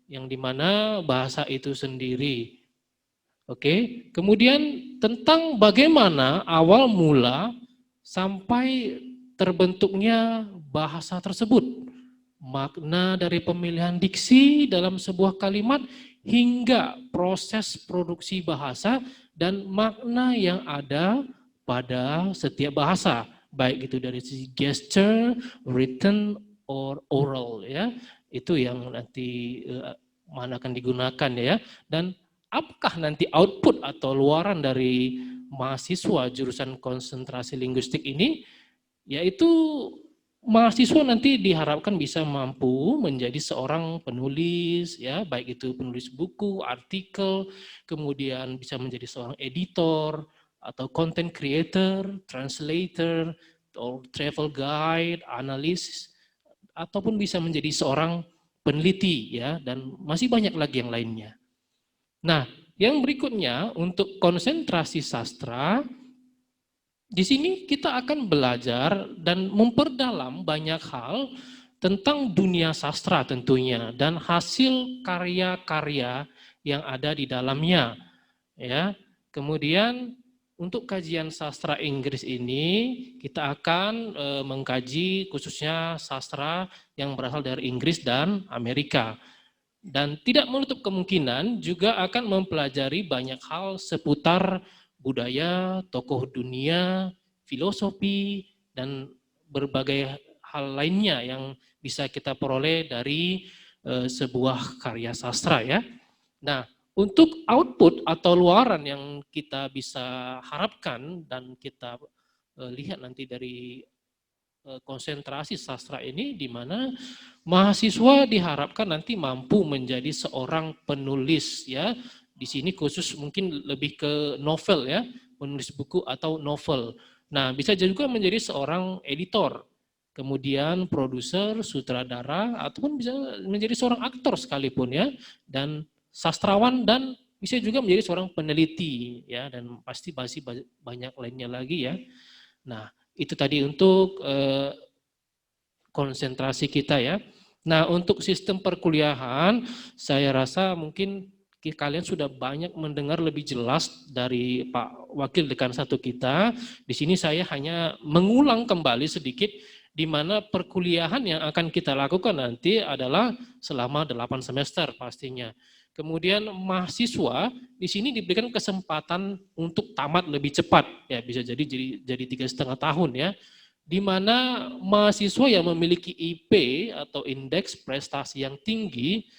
S8: yang dimana bahasa itu sendiri. Oke, kemudian tentang bagaimana awal mula sampai terbentuknya bahasa tersebut, makna dari pemilihan diksi dalam sebuah kalimat hingga proses produksi bahasa dan makna yang ada pada setiap bahasa, baik itu dari sisi gesture, written, or oral ya, itu yang nanti mana akan digunakan ya, dan apakah nanti output atau luaran dari mahasiswa jurusan konsentrasi linguistik ini, yaitu mahasiswa nanti diharapkan bisa mampu menjadi seorang penulis, ya, baik itu penulis buku, artikel, kemudian bisa menjadi seorang editor, atau content creator, translator, or travel guide, analis, ataupun bisa menjadi seorang peneliti, ya, dan masih banyak lagi yang lainnya. Nah, yang berikutnya untuk konsentrasi sastra, di sini kita akan belajar dan memperdalam banyak hal tentang dunia sastra tentunya dan hasil karya-karya yang ada di dalamnya. Ya, kemudian untuk kajian sastra Inggris ini kita akan mengkaji khususnya sastra yang berasal dari Inggris dan Amerika. Dan tidak menutup kemungkinan juga akan mempelajari banyak hal seputar budaya, tokoh dunia, filosofi, dan berbagai hal lainnya yang bisa kita peroleh dari sebuah karya sastra ya. Nah, untuk output atau luaran yang kita bisa harapkan dan kita lihat nanti dari konsentrasi sastra ini, di mana mahasiswa diharapkan nanti mampu menjadi seorang penulis ya. Di sini khusus mungkin lebih ke novel ya, penulis buku atau novel. Nah, bisa juga menjadi seorang editor, kemudian produser, sutradara, ataupun bisa menjadi seorang aktor sekalipun ya, dan sastrawan, dan bisa juga menjadi seorang peneliti ya, dan pasti masih banyak lainnya lagi ya. Nah, itu tadi untuk konsentrasi kita ya. Nah, untuk sistem perkuliahan, saya rasa mungkin kalian sudah banyak mendengar lebih jelas dari Pak Wakil Dekan 1 kita. Di sini saya hanya mengulang kembali sedikit di mana perkuliahan yang akan kita lakukan nanti adalah selama 8 semester pastinya. Kemudian mahasiswa di sini diberikan kesempatan untuk tamat lebih cepat, ya bisa jadi 3,5 tahun ya, di mana mahasiswa yang memiliki IP atau indeks prestasi yang tinggi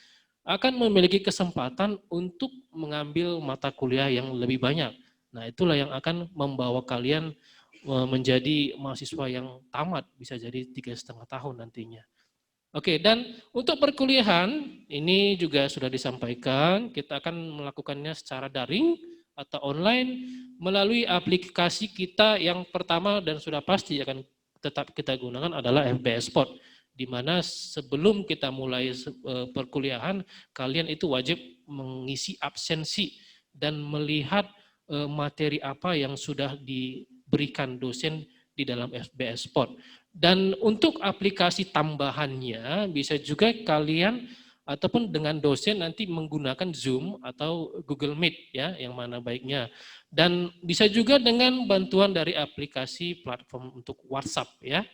S8: akan memiliki kesempatan untuk mengambil mata kuliah yang lebih banyak. Nah, itulah yang akan membawa kalian menjadi mahasiswa yang tamat, bisa jadi 3,5 tahun nantinya. Oke, dan untuk perkuliahan ini juga sudah disampaikan, kita akan melakukannya secara daring atau online melalui aplikasi kita yang pertama dan sudah pasti akan tetap kita gunakan adalah FBS Spot, di mana sebelum kita mulai perkuliahan, kalian itu wajib mengisi absensi dan melihat materi apa yang sudah diberikan dosen di dalam FBS Spot. Dan untuk aplikasi tambahannya bisa juga kalian ataupun dengan dosen nanti menggunakan Zoom atau Google Meet ya, yang mana baiknya. Dan bisa juga dengan bantuan dari aplikasi platform untuk WhatsApp ya.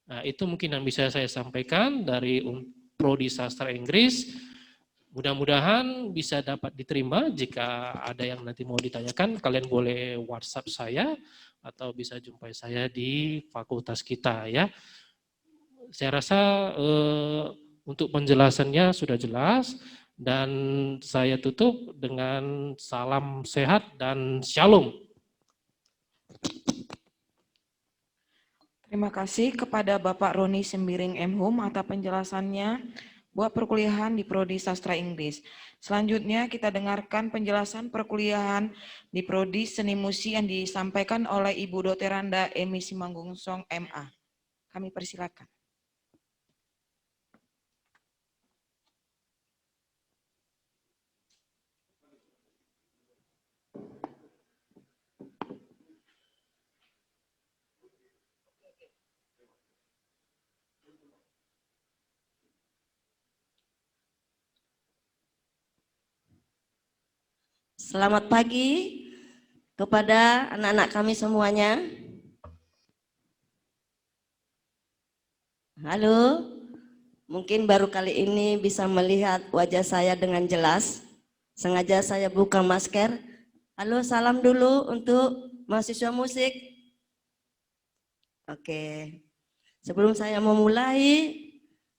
S8: Nah, itu mungkin yang bisa saya sampaikan dari Prodi Sastra Inggris. Mudah-mudahan bisa dapat diterima. Jika ada yang nanti mau ditanyakan, kalian boleh WhatsApp saya atau bisa jumpai saya di fakultas kita ya. Saya rasa untuk penjelasannya sudah jelas, dan saya tutup dengan salam sehat dan shalom.
S1: Terima kasih kepada Bapak Roni Sembiring M. Hum atas penjelasannya. buat perkuliahan di Prodi Sastra Inggris. Selanjutnya kita dengarkan penjelasan perkuliahan di Prodi Seni Musik yang disampaikan oleh Ibu Dr. Randa Emi Simanggungsong MA. Kami persilakan.
S9: Selamat pagi kepada anak-anak kami semuanya. Halo, mungkin baru kali ini bisa melihat wajah saya dengan jelas. Sengaja saya buka masker. Halo, salam dulu untuk mahasiswa musik. Oke, sebelum saya memulai,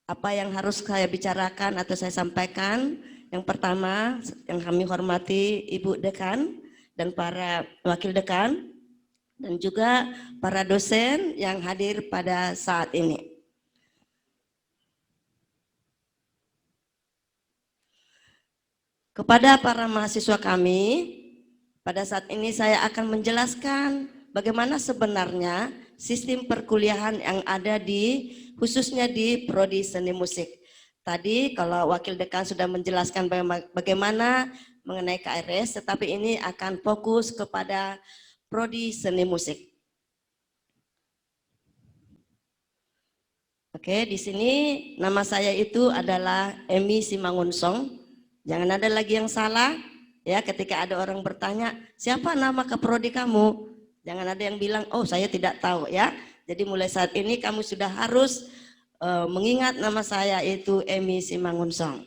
S9: apa yang harus saya bicarakan atau saya sampaikan? Yang pertama, yang kami hormati Ibu Dekan dan para wakil dekan, dan juga para dosen yang hadir pada saat ini. Kepada para mahasiswa kami, pada saat ini saya akan menjelaskan bagaimana sebenarnya sistem perkuliahan yang ada khususnya di Prodi Seni Musik. Tadi kalau wakil dekan sudah menjelaskan bagaimana mengenai KRS, tetapi ini akan fokus kepada Prodi Seni Musik. Oke, di sini nama saya itu adalah Emi Simanggungsong. Jangan ada lagi yang salah ya ketika ada orang bertanya, siapa nama keprodi kamu? Jangan ada yang bilang, oh saya tidak tahu ya. Jadi mulai saat ini kamu sudah harus mengingat nama saya itu Emi Simanggungsong.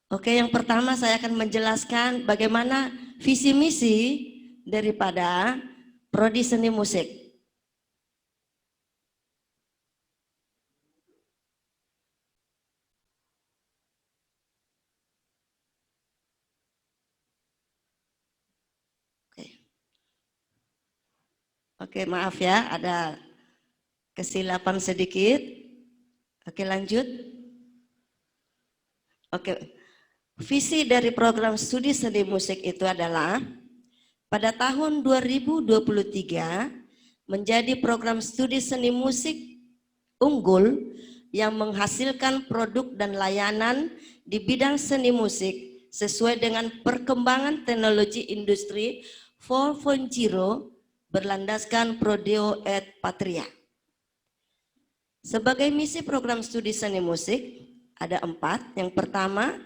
S9: Oke, yang pertama saya akan menjelaskan bagaimana visi misi daripada Prodi Seni Musik. Oke, maaf ya, ada kesilapan sedikit. Oke, lanjut. Oke, visi dari program studi seni musik itu adalah pada tahun 2023 menjadi program studi seni musik unggul yang menghasilkan produk dan layanan di bidang seni musik sesuai dengan perkembangan teknologi industri 4.0 berlandaskan Prodeo et Patria. Sebagai misi program studi seni musik ada 4. Yang pertama,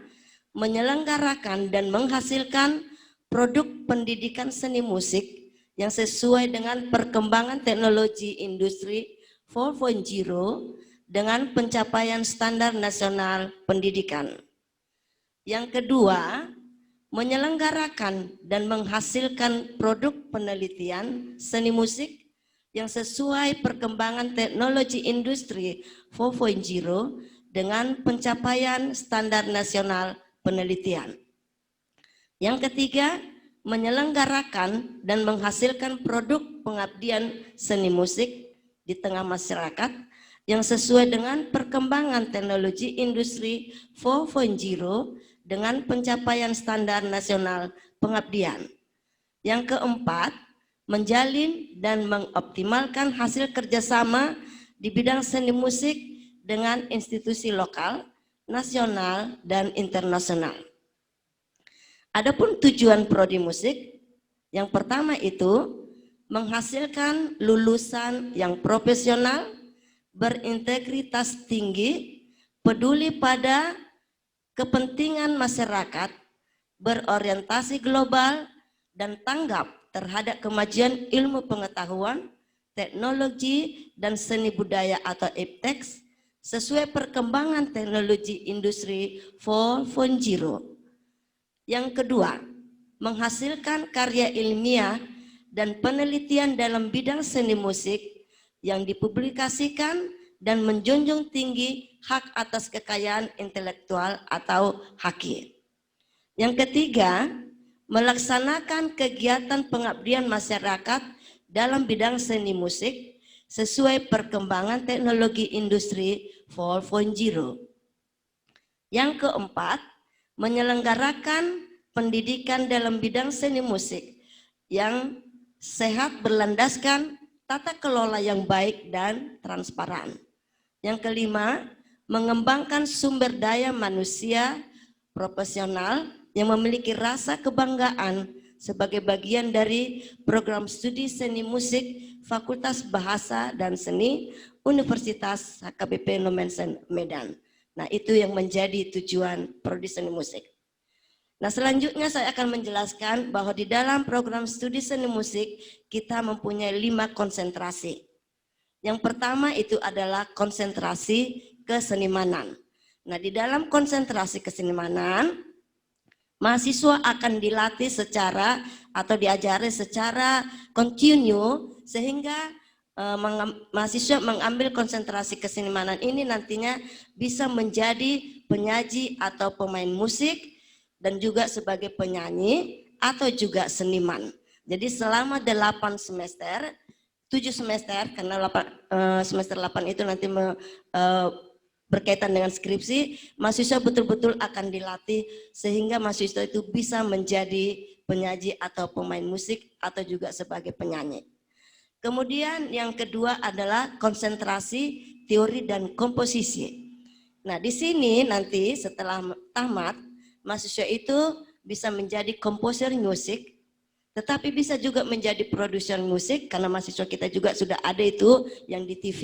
S9: menyelenggarakan dan menghasilkan produk pendidikan seni musik yang sesuai dengan perkembangan teknologi industri 4.0 dengan pencapaian standar nasional pendidikan. Yang kedua, menyelenggarakan dan menghasilkan produk penelitian seni musik yang sesuai perkembangan teknologi industri 4.0 dengan pencapaian standar nasional penelitian. Yang ketiga, menyelenggarakan dan menghasilkan produk pengabdian seni musik di tengah masyarakat yang sesuai dengan perkembangan teknologi industri 4.0 dengan pencapaian standar nasional pengabdian. Yang keempat, menjalin dan mengoptimalkan hasil kerjasama di bidang seni musik dengan institusi lokal, nasional, dan internasional. Adapun tujuan prodi musik, yang pertama itu menghasilkan lulusan yang profesional, berintegritas tinggi, peduli pada kepentingan masyarakat, berorientasi global, dan tanggap terhadap kemajuan ilmu pengetahuan, teknologi, dan seni budaya atau ipteks sesuai perkembangan teknologi industri 4.0. Yang kedua, menghasilkan karya ilmiah dan penelitian dalam bidang seni musik yang dipublikasikan dan menjunjung tinggi hak atas kekayaan intelektual atau HAKI. Yang ketiga, melaksanakan kegiatan pengabdian masyarakat dalam bidang seni musik sesuai perkembangan teknologi industri 4.0. Yang keempat, menyelenggarakan pendidikan dalam bidang seni musik yang sehat berlandaskan tata kelola yang baik dan transparan. Yang kelima, mengembangkan sumber daya manusia profesional yang memiliki rasa kebanggaan sebagai bagian dari program studi seni musik Fakultas Bahasa dan Seni Universitas HKBP Nomensen Medan. Nah, itu yang menjadi tujuan prodi seni musik. Nah, selanjutnya saya akan menjelaskan bahwa di dalam program studi seni musik kita mempunyai 5 konsentrasi. Yang pertama itu adalah konsentrasi kesenimanan. Nah, di dalam konsentrasi kesenimanan, mahasiswa akan dilatih secara atau diajari secara kontinu sehingga mahasiswa mengambil konsentrasi kesenimanan ini nantinya bisa menjadi penyaji atau pemain musik dan juga sebagai penyanyi atau juga seniman. Jadi selama 8 semester, 7 semester, karena semester 8 itu nanti berkaitan dengan skripsi, mahasiswa betul-betul akan dilatih sehingga mahasiswa itu bisa menjadi penyaji atau pemain musik atau juga sebagai penyanyi. Kemudian yang kedua adalah konsentrasi teori dan komposisi. Nah, di sini nanti setelah tamat, mahasiswa itu bisa menjadi komposer musik, tetapi bisa juga menjadi produser musik karena mahasiswa kita juga sudah ada itu yang di TV.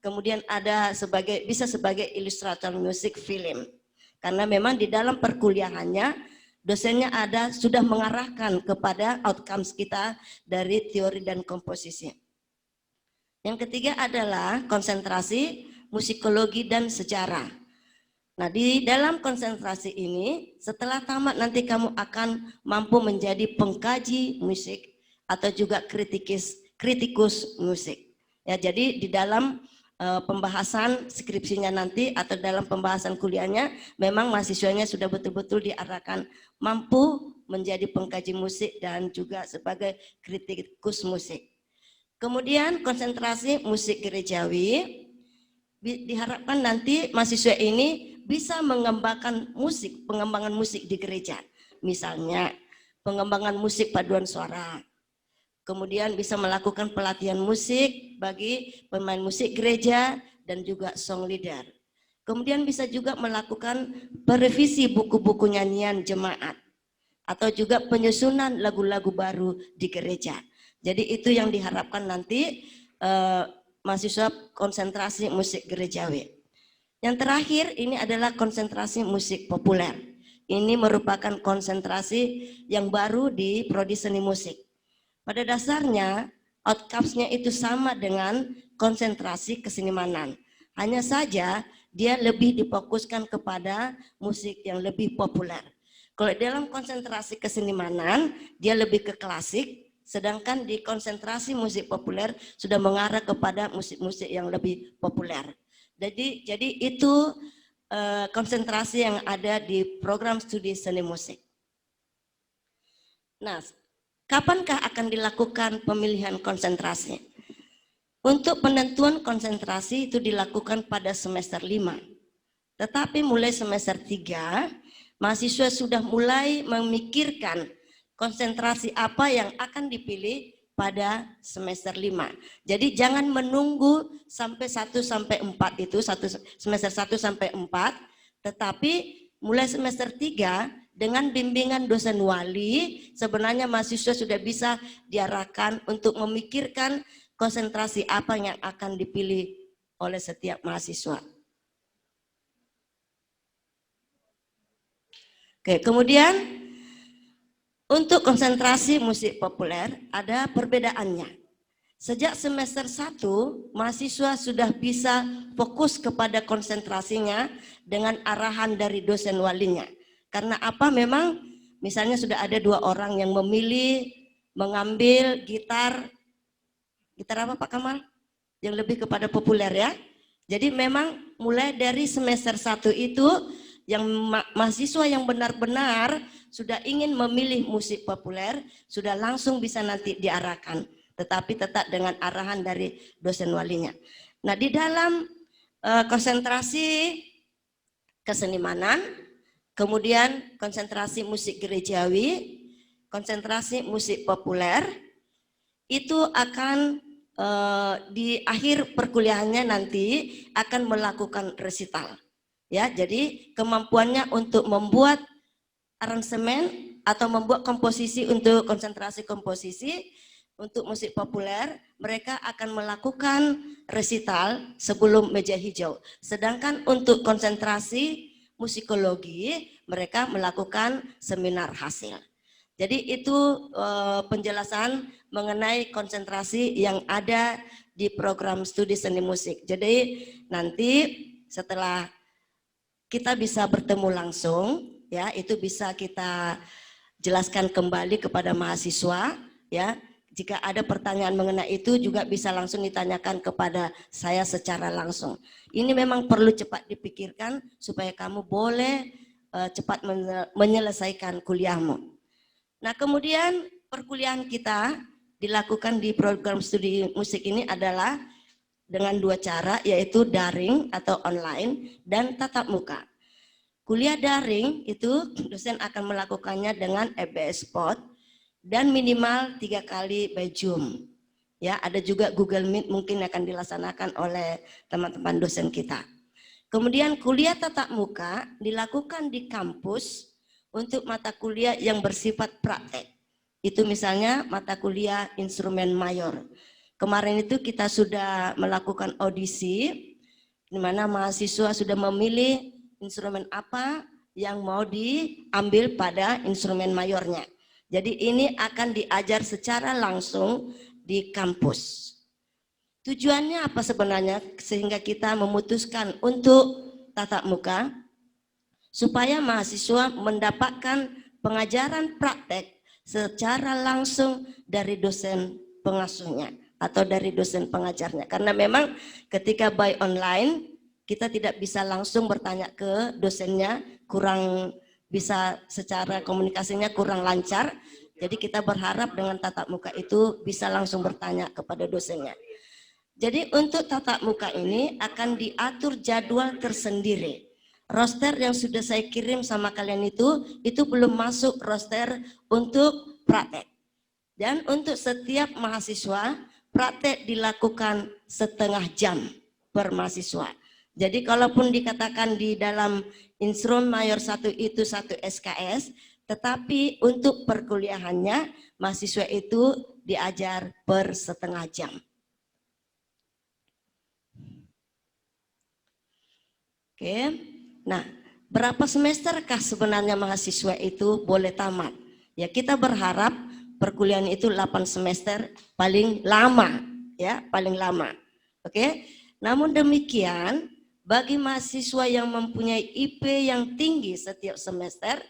S9: Kemudian ada bisa sebagai ilustrator musik film. Karena memang di dalam perkuliahannya dosennya sudah mengarahkan kepada outcomes kita dari teori dan komposisi. Yang ketiga adalah konsentrasi musikologi dan sejarah. Nah, di dalam konsentrasi ini setelah tamat nanti kamu akan mampu menjadi pengkaji musik atau juga kritikus musik. Ya, jadi di dalam pembahasan skripsinya nanti atau dalam pembahasan kuliahnya memang mahasiswanya sudah betul-betul diarahkan mampu menjadi pengkaji musik dan juga sebagai kritikus musik. Kemudian konsentrasi musik gerejawi, diharapkan nanti mahasiswa ini bisa mengembangkan pengembangan musik di gereja. Misalnya pengembangan musik paduan suara. Kemudian bisa melakukan pelatihan musik bagi pemain musik gereja dan juga song leader. Kemudian bisa juga melakukan merevisi buku-buku nyanyian jemaat atau juga penyusunan lagu-lagu baru di gereja. Jadi itu yang diharapkan nanti mahasiswa konsentrasi musik gerejawi. Yang terakhir ini adalah konsentrasi musik populer. Ini merupakan konsentrasi yang baru di prodi seni musik. Pada dasarnya, outcomes-nya itu sama dengan konsentrasi kesenimanan. Hanya saja, dia lebih difokuskan kepada musik yang lebih populer. Kalau dalam konsentrasi kesenimanan, dia lebih ke klasik, sedangkan di konsentrasi musik populer sudah mengarah kepada musik-musik yang lebih populer. Jadi itu konsentrasi yang ada di program studi seni musik. Nah, kapankah akan dilakukan pemilihan konsentrasi? Untuk penentuan konsentrasi itu dilakukan pada semester 5. Tetapi mulai semester 3, mahasiswa sudah mulai memikirkan konsentrasi apa yang akan dipilih pada semester 5. Jadi jangan menunggu sampai 1 sampai 4 itu, semester 1 sampai 4, tetapi mulai semester 3 dengan bimbingan dosen wali, sebenarnya mahasiswa sudah bisa diarahkan untuk memikirkan konsentrasi apa yang akan dipilih oleh setiap mahasiswa. Oke, kemudian untuk konsentrasi musik populer ada perbedaannya. Sejak semester 1, mahasiswa sudah bisa fokus kepada konsentrasinya dengan arahan dari dosen walinya. Karena apa? Memang misalnya sudah ada 2 orang yang memilih mengambil gitar apa Pak Kamal? Yang lebih kepada populer ya. Jadi memang mulai dari semester 1 itu yang mahasiswa yang benar-benar sudah ingin memilih musik populer sudah langsung bisa nanti diarahkan. tetapi tetap dengan arahan dari dosen walinya. Nah, di dalam konsentrasi kesenimanan, kemudian konsentrasi musik gerejawi, konsentrasi musik populer, itu akan di akhir perkuliahannya nanti akan melakukan resital. Ya, jadi kemampuannya untuk membuat aransemen atau membuat komposisi untuk konsentrasi komposisi untuk musik populer, mereka akan melakukan resital sebelum meja hijau. Sedangkan untuk konsentrasi musikologi, mereka melakukan seminar hasil. Jadi itu penjelasan mengenai konsentrasi yang ada di program studi seni musik. Jadi nanti setelah kita bisa bertemu langsung, ya itu bisa kita jelaskan kembali kepada mahasiswa, ya. Jika ada pertanyaan mengenai itu juga bisa langsung ditanyakan kepada saya secara langsung. Ini memang perlu cepat dipikirkan supaya kamu boleh cepat menyelesaikan kuliahmu. Nah, kemudian perkuliahan kita dilakukan di program studi musik ini adalah dengan dua cara, yaitu daring atau online dan tatap muka. Kuliah daring itu dosen akan melakukannya dengan EBS Spot dan minimal 3 kali by Zoom. Ya, ada juga Google Meet mungkin akan dilaksanakan oleh teman-teman dosen kita. Kemudian kuliah tatap muka dilakukan di kampus untuk mata kuliah yang bersifat praktek. Itu misalnya mata kuliah instrumen mayor. Kemarin itu kita sudah melakukan audisi di mana mahasiswa sudah memilih instrumen apa yang mau diambil pada instrumen mayornya. Jadi ini akan diajar secara langsung di kampus. Tujuannya apa sebenarnya sehingga kita memutuskan untuk tatap muka? Supaya mahasiswa mendapatkan pengajaran praktek secara langsung dari dosen pengasuhnya atau dari dosen pengajarnya. Karena memang ketika by online, kita tidak bisa langsung bertanya ke dosennya, kurang bisa secara komunikasinya kurang lancar. Jadi kita berharap dengan tatap muka itu bisa langsung bertanya kepada dosennya. Jadi untuk tatap muka ini akan diatur jadwal tersendiri. Roster yang sudah saya kirim sama kalian itu belum masuk roster untuk praktek. Dan untuk setiap mahasiswa, praktek dilakukan setengah jam per mahasiswa. Jadi kalaupun dikatakan di dalam instrumen mayor 1 itu 1 SKS, tetapi untuk perkuliahannya mahasiswa itu diajar per setengah jam. Oke, nah berapa semesterkah sebenarnya mahasiswa itu boleh tamat? Ya kita berharap perkuliahan itu 8 semester paling lama, ya paling lama. Oke, namun demikian bagi mahasiswa yang mempunyai IP yang tinggi setiap semester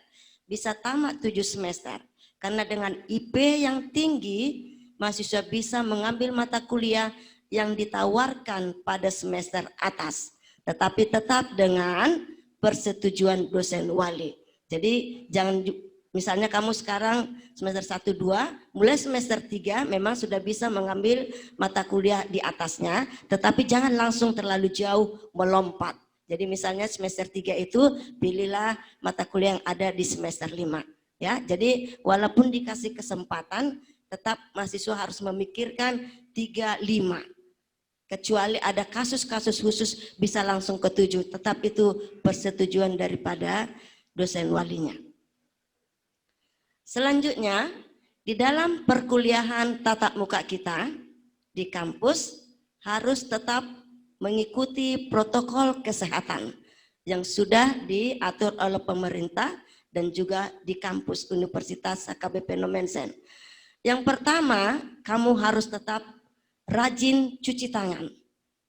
S9: bisa tamat 7 semester. Karena dengan IP yang tinggi, mahasiswa bisa mengambil mata kuliah yang ditawarkan pada semester atas. Tetapi tetap dengan persetujuan dosen wali. Jadi jangan, misalnya kamu sekarang semester 1-2, mulai semester 3 memang sudah bisa mengambil mata kuliah di atasnya, tetapi jangan langsung terlalu jauh melompat. Jadi misalnya semester 3 itu pilihlah mata kuliah yang ada di semester 5. Ya, jadi walaupun dikasih kesempatan, tetap mahasiswa harus memikirkan 3-5. Kecuali ada kasus-kasus khusus bisa langsung ke 7, tetap itu persetujuan daripada dosen walinya. Selanjutnya, di dalam perkuliahan tatap muka kita di kampus harus tetap mengikuti protokol kesehatan yang sudah diatur oleh pemerintah dan juga di kampus Universitas HKBP Nomensen. Yang pertama, kamu harus tetap rajin cuci tangan.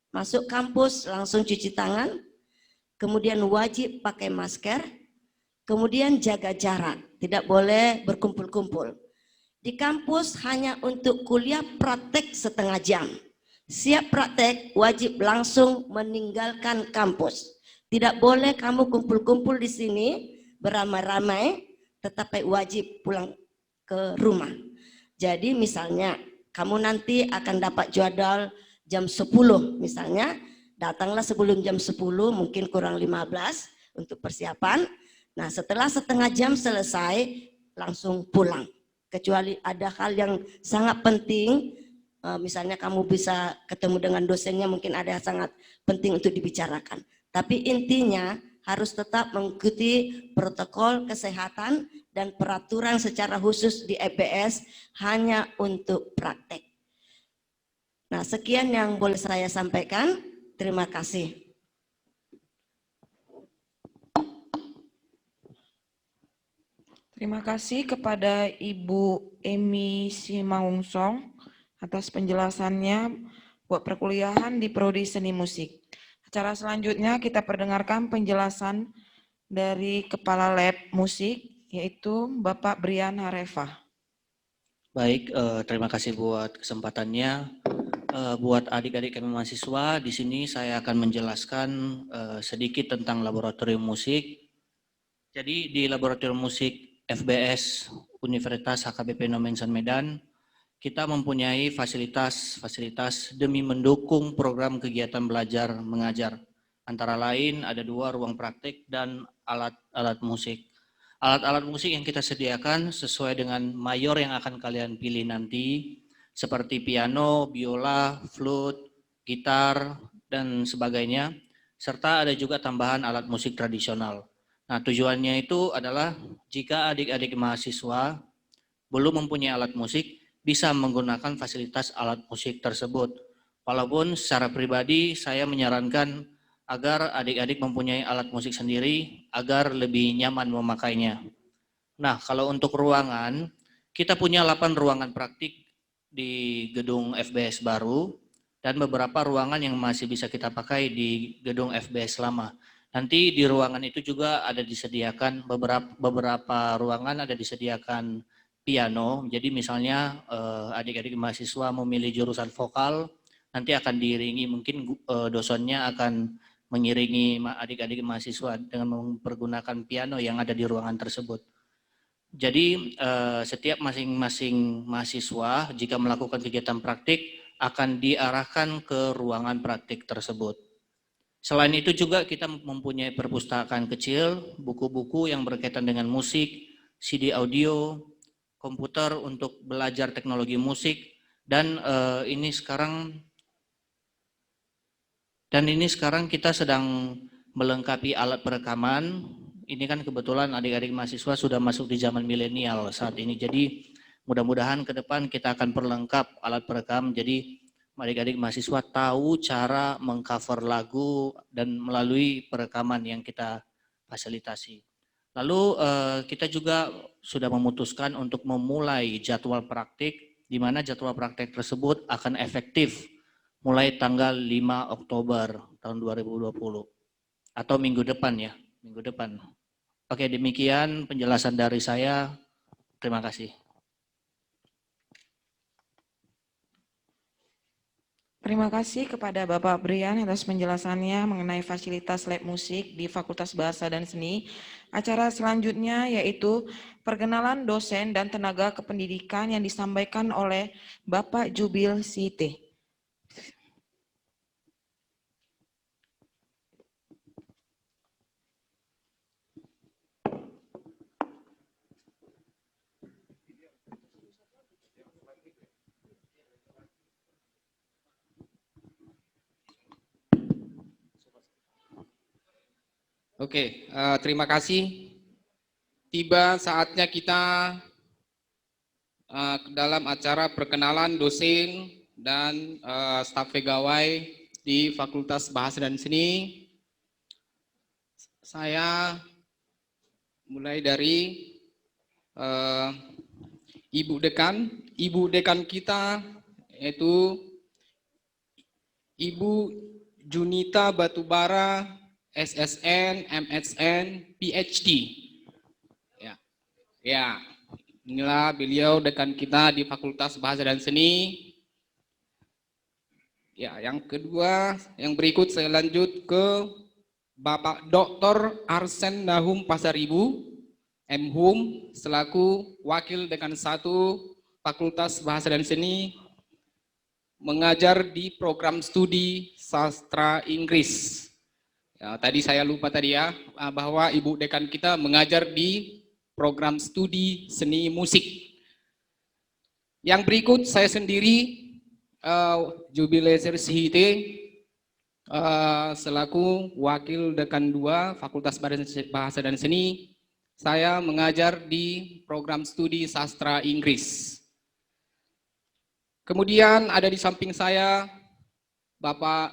S9: Masuk kampus langsung cuci tangan, kemudian wajib pakai masker, kemudian jaga jarak, tidak boleh berkumpul-kumpul. Di kampus hanya untuk kuliah praktek setengah jam. Siap praktek wajib langsung meninggalkan kampus. Tidak boleh kamu kumpul-kumpul di sini beramai-ramai, tetapi wajib pulang ke rumah. Jadi misalnya kamu nanti akan dapat jadwal jam 10 misalnya, datanglah sebelum jam 10, mungkin kurang 15 untuk persiapan. Nah, setelah setengah jam selesai, langsung pulang. Kecuali ada hal yang sangat penting, misalnya kamu bisa ketemu dengan dosennya, mungkin ada yang sangat penting untuk dibicarakan. Tapi intinya harus tetap mengikuti protokol kesehatan dan peraturan secara khusus di FBS hanya untuk praktek. Nah, sekian yang boleh saya sampaikan. Terima kasih.
S1: Terima kasih kepada Ibu Emi Simangunsong atas penjelasannya buat perkuliahan di Prodi Seni Musik. Acara selanjutnya kita perdengarkan penjelasan dari Kepala Lab Musik, yaitu Bapak Brian Harefa.
S10: Baik, terima kasih buat kesempatannya. Buat adik-adik kami mahasiswa, di sini saya akan menjelaskan sedikit tentang laboratorium musik. Jadi di laboratorium musik FBS Universitas HKBP Nomensan Medan, kita mempunyai fasilitas demi mendukung program kegiatan belajar mengajar. Antara lain ada 2 ruang praktik dan alat-alat musik. Alat-alat musik yang kita sediakan sesuai dengan mayor yang akan kalian pilih nanti, seperti piano, biola, flute, gitar, dan sebagainya, serta ada juga tambahan alat musik tradisional. Nah, tujuannya itu adalah jika adik-adik mahasiswa belum mempunyai alat musik, bisa menggunakan fasilitas alat musik tersebut. Walaupun secara pribadi saya menyarankan agar adik-adik mempunyai alat musik sendiri agar lebih nyaman memakainya. Nah, kalau untuk ruangan, kita punya 8 ruangan praktik di gedung FBS baru dan beberapa ruangan yang masih bisa kita pakai di gedung FBS lama. Nanti di ruangan itu juga ada disediakan beberapa ruangan ada disediakan piano. Jadi misalnya adik-adik mahasiswa memilih jurusan vokal, nanti akan diiringi, mungkin dosennya akan mengiringi adik-adik mahasiswa dengan mempergunakan piano yang ada di ruangan tersebut. Jadi setiap masing-masing mahasiswa jika melakukan kegiatan praktik akan diarahkan ke ruangan praktik tersebut. Selain itu juga kita mempunyai perpustakaan kecil, buku-buku yang berkaitan dengan musik, CD audio, komputer untuk belajar teknologi musik, dan ini sekarang kita sedang melengkapi alat perekaman. Ini kan kebetulan adik-adik mahasiswa sudah masuk di zaman milenial saat ini, jadi mudah-mudahan ke depan kita akan perlengkap alat perekam, jadi adik-adik mahasiswa tahu cara mengcover lagu dan melalui perekaman yang kita fasilitasi. Lalu kita juga sudah memutuskan untuk memulai jadwal praktik, di mana jadwal praktik tersebut akan efektif mulai tanggal 5 Oktober tahun 2020 atau minggu depan ya, minggu depan. Oke, demikian penjelasan dari saya. Terima kasih.
S1: Terima kasih kepada Bapak Brian atas penjelasannya mengenai fasilitas lab musik di Fakultas Bahasa dan Seni. Acara selanjutnya yaitu perkenalan dosen dan tenaga kependidikan yang disampaikan oleh Bapak Jubil Site.
S6: Oke, terima kasih. Tiba saatnya kita dalam acara perkenalan dosen dan staf pegawai di Fakultas Bahasa dan Seni. Saya mulai dari Ibu Dekan kita yaitu Ibu Junita Batubara, SSN, MSN, PhD. Ya, inilah beliau dekan kita di Fakultas Bahasa dan Seni. Ya, yang kedua, yang berikut saya lanjut ke Bapak Dr. Arsen Nahum Pasaribu, MHum, selaku Wakil Dekan 1 Fakultas Bahasa dan Seni. mengajar di program studi sastra Inggris. Ya, tadi saya lupa tadi ya, bahwa Ibu Dekan kita mengajar di program studi seni musik. Yang berikut saya sendiri, Jubileser Sihite, selaku Wakil Dekan 2 Fakultas Bahasa dan Seni, saya mengajar di program studi sastra Inggris. Kemudian ada di samping saya Bapak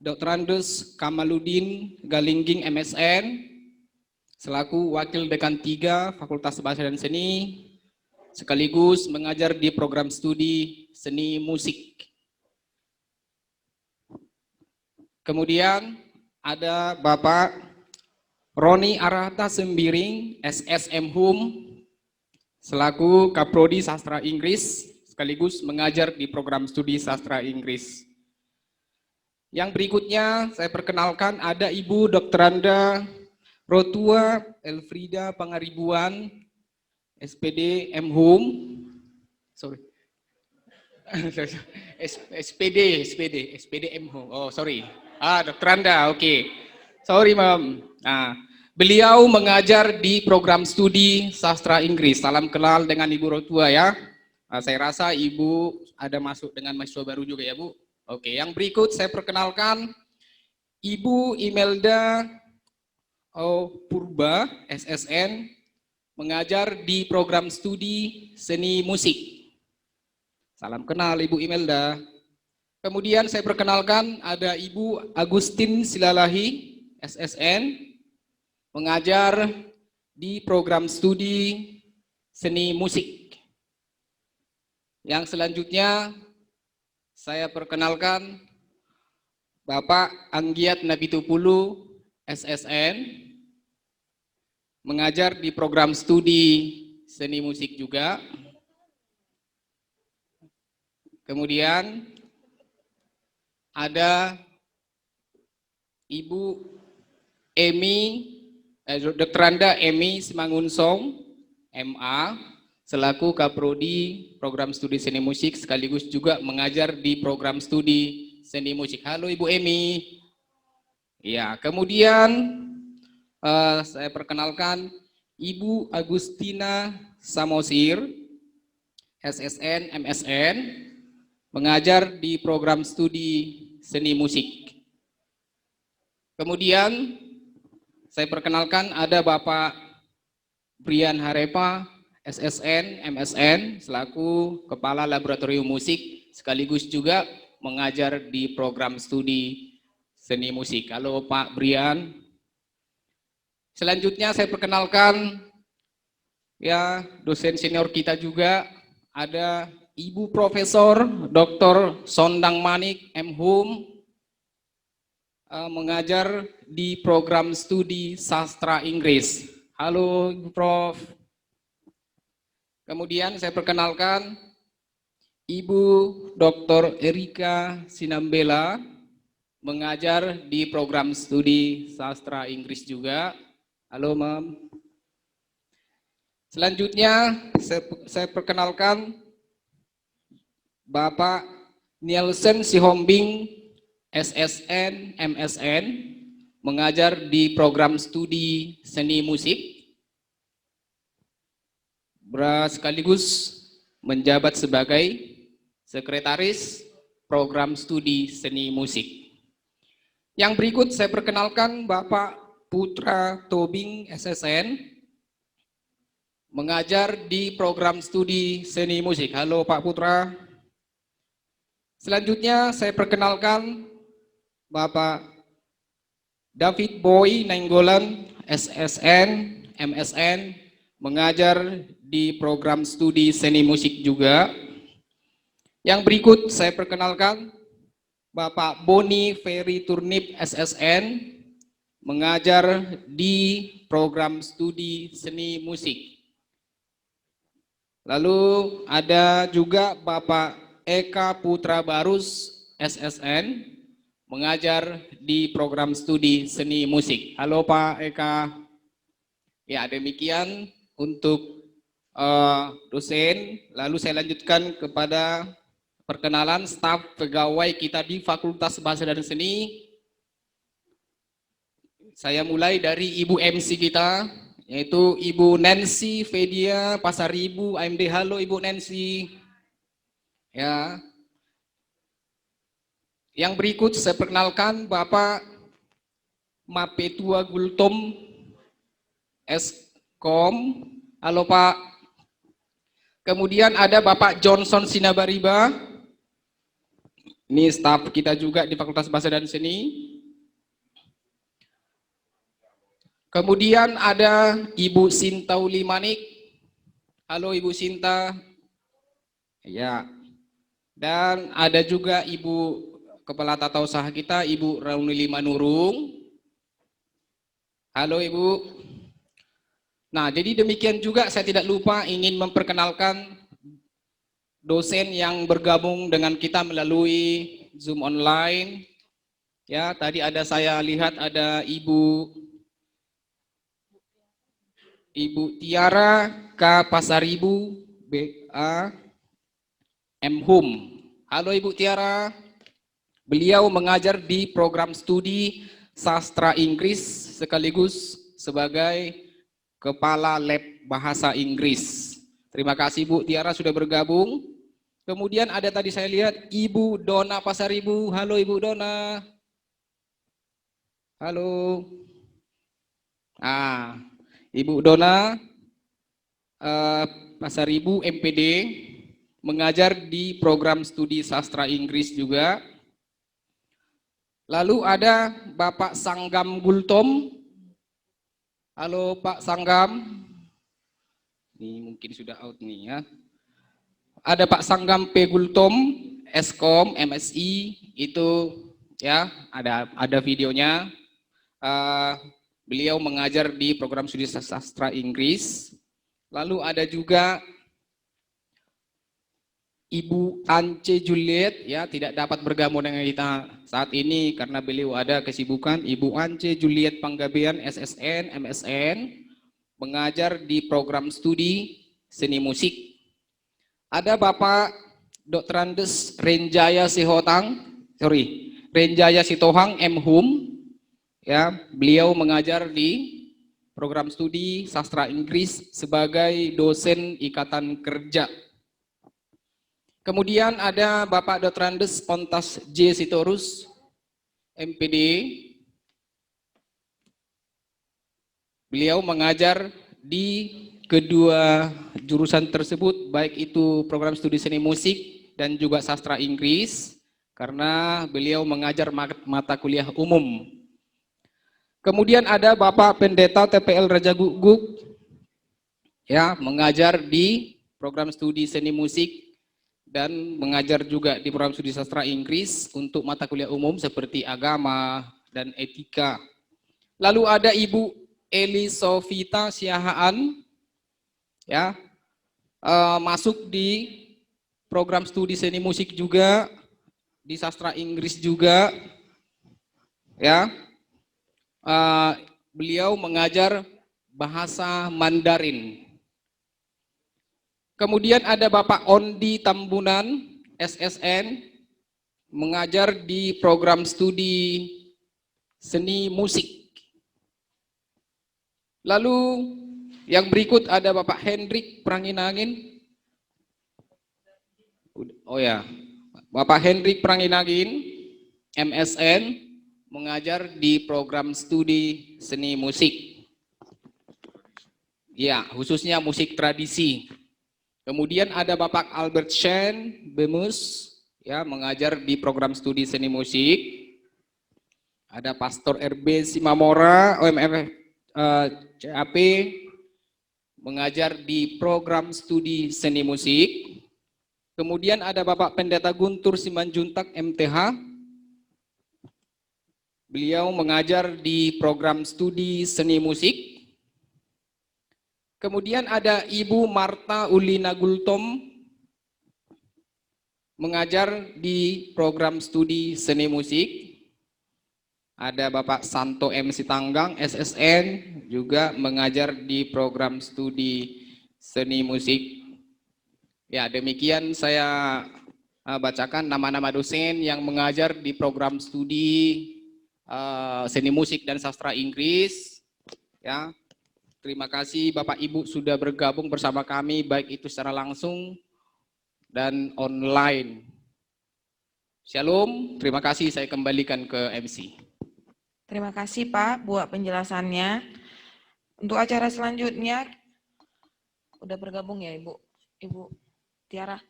S6: Dr. Andes Kamaludin Galingging MSN, selaku Wakil Dekan 3 Fakultas Bahasa dan Seni, sekaligus mengajar di program studi seni musik. Kemudian ada Bapak Roni Arata Sembiring, SSM Hum, selaku Kaprodi Sastra Inggris, sekaligus mengajar di program studi sastra Inggris. Yang berikutnya saya perkenalkan ada Ibu Dr. Anda Rotua Elfrida Pangaribuan, SPD M Hum, SPD M Hum, oh sorry, Dr. Anda, oke. Sorry, Mam. Nah, beliau mengajar di program studi sastra Inggris. Salam kenal dengan Ibu Rotua ya. Saya rasa Ibu ada masuk dengan mahasiswa baru juga ya, Bu. Oke, yang berikut saya perkenalkan Ibu Imelda Purba, SSN, mengajar di program studi seni musik. Salam kenal Ibu Imelda. Kemudian saya perkenalkan ada Ibu Agustin Silalahi, SSN, mengajar di program studi seni musik. Yang selanjutnya saya perkenalkan Bapak Anggiat Nabitupulu, SSN, mengajar di program studi seni musik juga. Kemudian ada Ibu Dr. Anda Emi Simangunsong, MA, selaku Kaprodi program studi seni musik, sekaligus juga mengajar di program studi seni musik. Halo Ibu Emi. Ya, kemudian saya perkenalkan Ibu Agustina Samosir, SSN, MSN, mengajar di program studi seni musik. Kemudian saya perkenalkan ada Bapak Brian Harepa, SSN, MSN, selaku Kepala Laboratorium Musik, sekaligus juga mengajar di program studi seni musik. Halo Pak Brian. Selanjutnya saya perkenalkan ya dosen senior kita juga, ada Ibu Profesor Dr. Sondang Manik, M Hum, mengajar di program studi sastra Inggris. Halo Ibu Prof. Kemudian saya perkenalkan Ibu Dr. Erika Sinambela, mengajar di program studi sastra Inggris juga. Halo Mam. Selanjutnya saya perkenalkan Bapak Nielsen Sihombing, SSN, MSN, mengajar di program studi seni musik, sekaligus menjabat sebagai sekretaris program studi seni musik. Yang berikut saya perkenalkan Bapak Putra Tobing, SSN, mengajar di program studi seni musik. Halo Pak Putra. Selanjutnya saya perkenalkan Bapak David Boy Nainggolan, SSN, MSN, mengajar di program studi seni musik juga. Yang berikut saya perkenalkan Bapak Boni Ferry Turnip, SSN, mengajar di program studi seni musik. Lalu ada juga Bapak Eka Putra Barus, SSN, mengajar di program studi seni musik. Halo Pak Eka. Ya, demikian untuk dosen. Lalu saya lanjutkan kepada perkenalan staf pegawai kita di Fakultas Bahasa dan Seni. Saya mulai dari Ibu MC kita, yaitu Ibu Nancy Fedia Pasaribu AMD. Halo Ibu Nancy. Ya. Yang berikut saya perkenalkan Bapak Mapetua Gultom Eskom. Halo Pak. Kemudian ada Bapak Johnson Sinabariba. Ini staf kita juga di Fakultas Bahasa dan Seni. Kemudian ada Ibu Sinta Ulimanik. Halo Ibu Sinta. Ya. Dan ada juga Ibu Kepala Tata Usaha kita, Ibu Raunili Manurung. Halo Ibu. Nah, jadi demikian juga saya tidak lupa ingin memperkenalkan dosen yang bergabung dengan kita melalui Zoom online. Ya, tadi ada saya lihat ada Ibu Tiara K. Pasaribu BA M.Hum. Halo Ibu Tiara. Beliau mengajar di program studi sastra Inggris sekaligus sebagai Kepala Lab Bahasa Inggris. Terima kasih Bu Tiara sudah bergabung. Kemudian ada tadi saya lihat Ibu Dona Pasaribu. Halo Ibu Dona. Halo. Ibu Dona Pasaribu MPD mengajar di program studi sastra Inggris juga. Lalu ada Bapak Sanggam Gultom. Halo Pak Sanggam. Ini mungkin sudah out nih ya. Ada Pak Sanggam P. Gultom, Eskom, MSI, itu ya ada videonya. Beliau mengajar di program studi sastra Inggris. Lalu ada juga Ibu Ance Juliet, ya tidak dapat bergabung dengan kita saat ini karena beliau ada kesibukan. Ibu Ance Juliet Panggabean SSN, MSN, mengajar di program studi seni musik. Ada Bapak Dr. Andes Renjaya Sitohang M.Hum, ya beliau mengajar di program studi sastra Inggris sebagai dosen ikatan kerja. Kemudian ada Bapak Dr. Andes Ontas J. Sitorus, MPD. Beliau mengajar di kedua jurusan tersebut, baik itu program studi seni musik dan juga sastra Inggris, karena beliau mengajar mata kuliah umum. Kemudian ada Bapak Pendeta TPL Raja Guguk, ya mengajar di program studi seni musik dan mengajar juga di program studi sastra Inggris untuk mata kuliah umum seperti agama dan etika. Lalu ada Ibu Eli Sofita Siahaan, ya masuk di program studi seni musik juga, di sastra Inggris juga, ya. Beliau mengajar bahasa Mandarin. Kemudian ada Bapak Ondi Tambunan, SSN, mengajar di program studi seni musik. Lalu yang berikut ada Bapak Hendrik Pranginangin. Oh ya, Bapak Hendrik Pranginangin, MSN, mengajar di program studi seni musik. Ya, khususnya musik tradisi. Kemudian ada Bapak Albert Shen, BEMUS, ya mengajar di program studi seni musik. Ada Pastor RB Simamora, OMF CAP, mengajar di program studi seni musik. Kemudian ada Bapak Pendeta Guntur Simanjuntak, MTH. Beliau mengajar di program studi seni musik. Kemudian ada Ibu Marta Ulina Gultom, mengajar di program studi seni musik. Ada Bapak Santo M. Sitanggang, SSN, juga mengajar di program studi seni musik. Ya, demikian saya bacakan nama-nama dosen yang mengajar di program studi seni musik dan sastra Inggris. Ya, terima kasih Bapak Ibu sudah bergabung bersama kami baik itu secara langsung dan online. Shalom, terima kasih, saya kembalikan ke MC.
S1: Terima kasih Pak buat penjelasannya. Untuk acara selanjutnya, udah bergabung ya Ibu Tiara.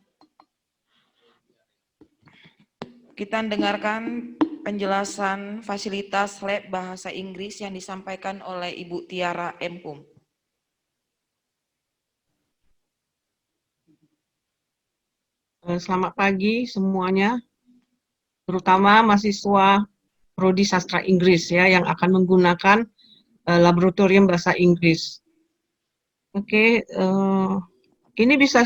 S1: Kita dengarkan penjelasan fasilitas lab bahasa Inggris yang disampaikan oleh Ibu Tiara M.
S11: Selamat pagi semuanya, terutama mahasiswa Prodi Sastra Inggris ya yang akan menggunakan laboratorium bahasa Inggris. Oke, ini bisa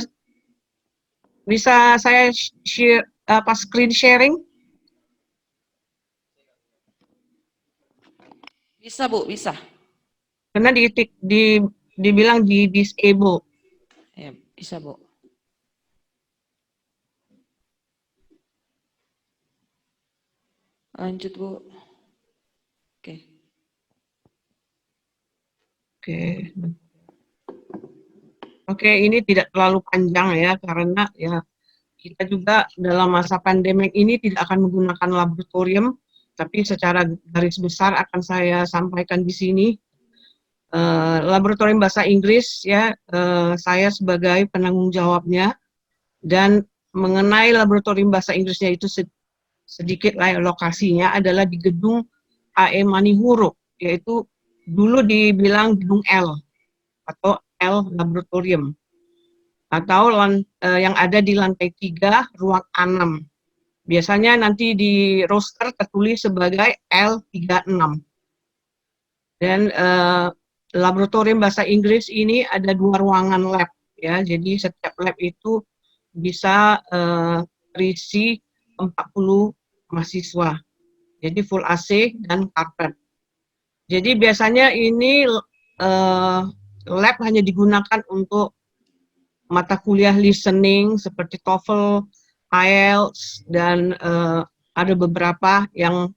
S11: saya share screen sharing?
S1: Bisa Bu, bisa.
S11: Karena dibilang di disable.
S1: Ya, bisa Bu. Lanjut Bu. Oke.
S11: Oke, ini tidak terlalu panjang ya karena ya kita juga dalam masa pandemik ini tidak akan menggunakan laboratorium, tapi secara garis besar akan saya sampaikan di sini. Laboratorium bahasa Inggris ya, saya sebagai penanggung jawabnya, dan mengenai laboratorium bahasa Inggrisnya itu sedikit lah lokasinya adalah di gedung HE Manihuruk, yaitu dulu dibilang gedung L atau L Laboratorium, atau yang ada di lantai 3 ruang A6. Biasanya nanti di roster tertulis sebagai L36. Dan laboratorium bahasa Inggris ini ada 2 ruangan lab ya. Jadi setiap lab itu bisa terisi 40 mahasiswa. Jadi full AC dan carpet. Jadi biasanya ini lab hanya digunakan untuk mata kuliah listening seperti TOEFL, IELTS, dan ada beberapa yang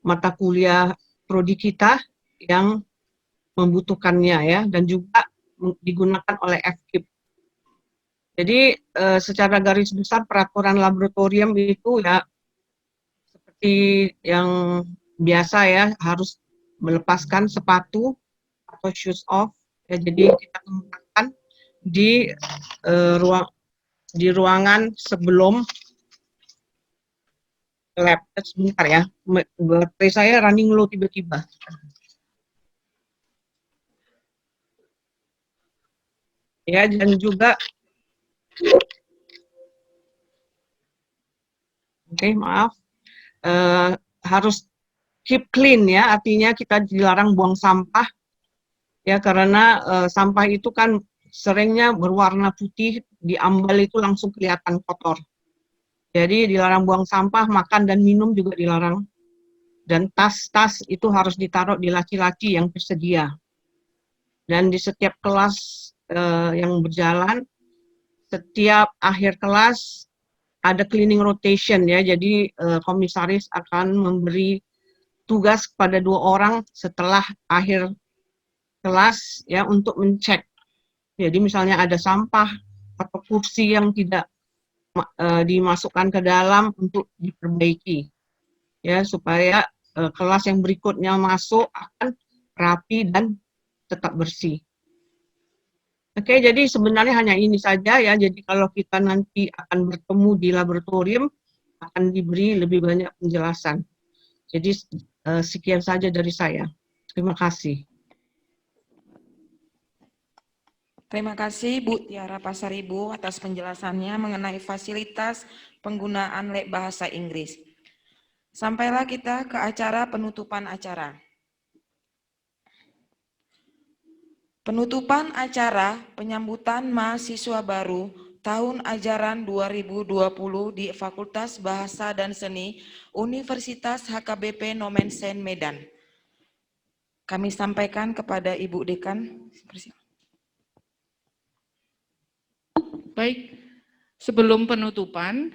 S11: mata kuliah prodi kita yang membutuhkannya ya, dan juga digunakan oleh FKIP. Jadi secara garis besar peraturan laboratorium itu ya seperti yang biasa ya, harus melepaskan sepatu atau shoes off ya. Jadi kita tempatkan di ruangan sebelum lab. Sebentar ya, baterai saya running low tiba-tiba. Ya, dan juga maaf, harus keep clean ya, artinya kita dilarang buang sampah ya, karena sampah itu kan seringnya berwarna putih, diambal itu langsung kelihatan kotor. Jadi dilarang buang sampah, makan dan minum juga dilarang. Dan tas-tas itu harus ditaruh di laci-laci yang tersedia. Dan di setiap kelas yang berjalan, setiap akhir kelas ada cleaning rotation ya. Jadi komisaris akan memberi tugas kepada 2 orang setelah akhir kelas ya untuk mencek. Jadi misalnya ada sampah atau kursi yang tidak dimasukkan ke dalam untuk diperbaiki ya, supaya kelas yang berikutnya masuk akan rapi dan tetap bersih. Oke, jadi sebenarnya hanya ini saja ya. Jadi kalau kita nanti akan bertemu di laboratorium akan diberi lebih banyak penjelasan. Jadi sekian saja dari saya. Terima kasih.
S1: Terima kasih Bu Tiara Pasaribu atas penjelasannya mengenai fasilitas penggunaan lab bahasa Inggris. Sampailah kita ke acara penutupan acara. Penutupan acara penyambutan mahasiswa baru tahun ajaran 2020 di Fakultas Bahasa dan Seni Universitas HKBP Nomensen Medan. Kami sampaikan kepada Ibu Dekan.
S4: Baik, sebelum penutupan,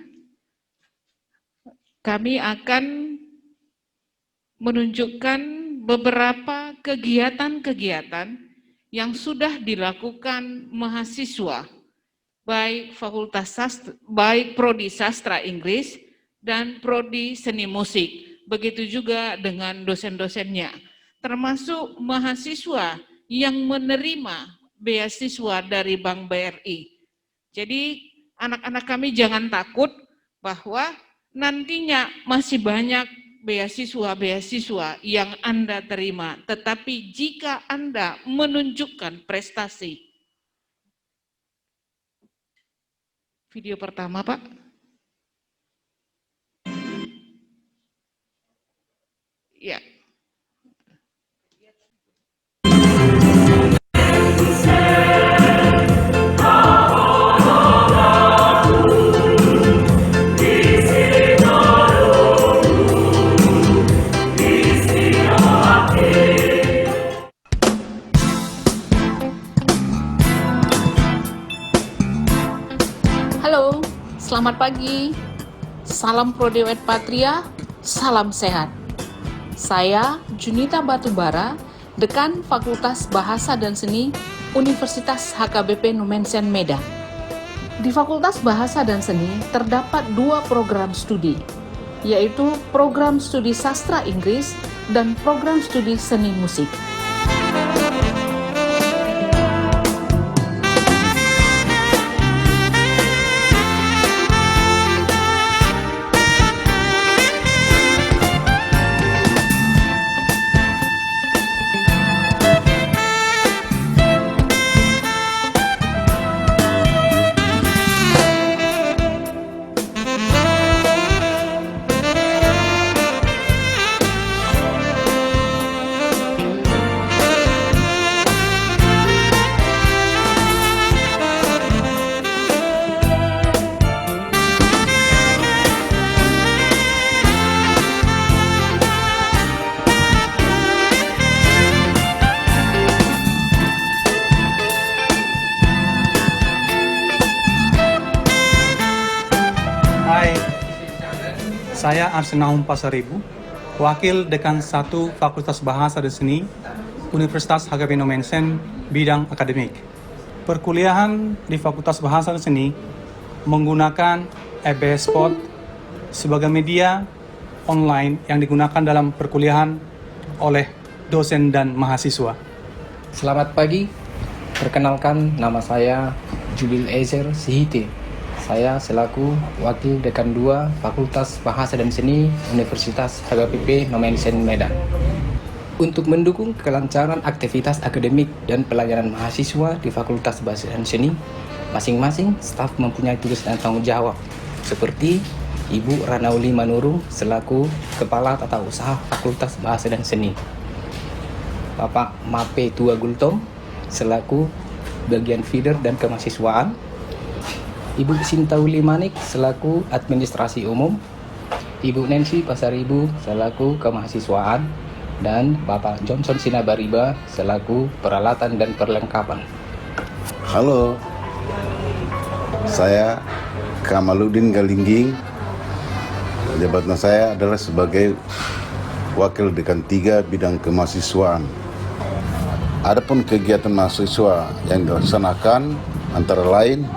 S4: kami akan menunjukkan beberapa kegiatan-kegiatan yang sudah dilakukan mahasiswa, baik baik Prodi Sastra Inggris dan Prodi Seni Musik. Begitu juga dengan dosen-dosennya, termasuk mahasiswa yang menerima beasiswa dari Bank BRI. Jadi anak-anak kami jangan takut bahwa nantinya masih banyak beasiswa-beasiswa yang Anda terima, tetapi jika Anda menunjukkan prestasi. Video pertama, Pak. Ya. Halo, selamat pagi. Salam Prodewet Patria, salam sehat. Saya Junita Batubara, Dekan Fakultas Bahasa dan Seni Universitas HKBP Numensen Medan. Di Fakultas Bahasa dan Seni terdapat 2 program studi, yaitu program studi sastra Inggris dan program studi seni musik.
S5: Saya Arsenahum Pasaribu, Wakil Dekan 1 Fakultas Bahasa dan Seni, Universitas HKBP Numensen, bidang akademik. Perkuliahan di Fakultas Bahasa dan Seni menggunakan EBS Spot sebagai media online yang digunakan dalam perkuliahan oleh dosen dan mahasiswa.
S6: Selamat pagi, perkenalkan nama saya Jubil Ezer Sihite. Saya selaku Wakil Dekan 2 Fakultas Bahasa dan Seni Universitas HKBP Numensen Medan. Untuk mendukung kelancaran aktivitas akademik dan pelayanan mahasiswa di Fakultas Bahasa dan Seni, masing-masing staf mempunyai tugas dan tanggung jawab, seperti Ibu Ranauli Manurung selaku Kepala Tata Usaha Fakultas Bahasa dan Seni, Bapak Mape Tua Gultom selaku Bagian Feeder dan Kemahasiswaan, Ibu Sintauli Manik selaku Administrasi Umum, Ibu Nancy Pasaribu selaku Kemahasiswaan, dan Bapak Johnson Sinabariba selaku Peralatan dan Perlengkapan.
S7: Halo, saya Kamaludin Galingging. Jabatan saya adalah sebagai Wakil Dekan 3 bidang kemahasiswaan. Adapun kegiatan mahasiswa yang dilaksanakan antara lain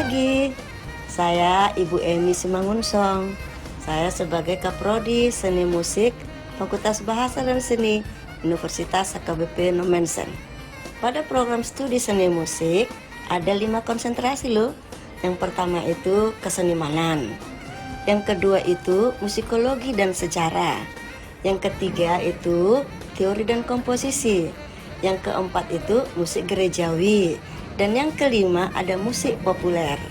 S9: pagi. Saya Ibu Emi Simangunsong. Saya sebagai Kaprodi Seni Musik Fakultas Bahasa dan Seni Universitas HKBP Nomensen. Pada program studi seni musik ada 5 konsentrasi loh. Yang pertama itu kesenimanan. Yang kedua itu musikologi dan sejarah. Yang ketiga itu teori dan komposisi. Yang keempat itu musik gerejawi. Dan yang kelima ada musik populer.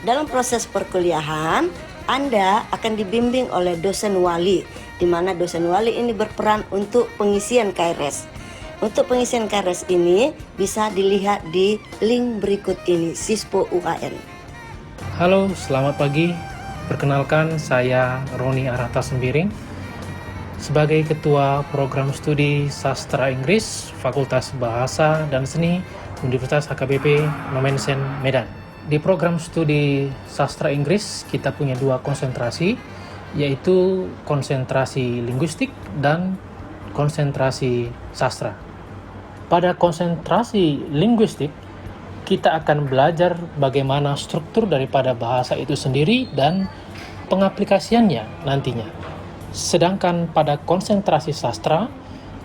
S9: Dalam proses perkuliahan, Anda akan dibimbing oleh dosen wali, di mana dosen wali ini berperan untuk pengisian KRS. Untuk pengisian KRS ini bisa dilihat di link berikut ini, Sispo UAN.
S8: Halo, selamat pagi. Perkenalkan, saya Roni Arata Sembiring. Sebagai Ketua Program Studi Sastra Inggris, Fakultas Bahasa dan Seni, Universitas HKBP Nomensen, Medan. Di program studi Sastra Inggris, kita punya 2 konsentrasi, yaitu konsentrasi linguistik dan konsentrasi sastra. Pada konsentrasi linguistik, kita akan belajar bagaimana struktur daripada bahasa itu sendiri dan pengaplikasiannya nantinya. Sedangkan pada konsentrasi sastra,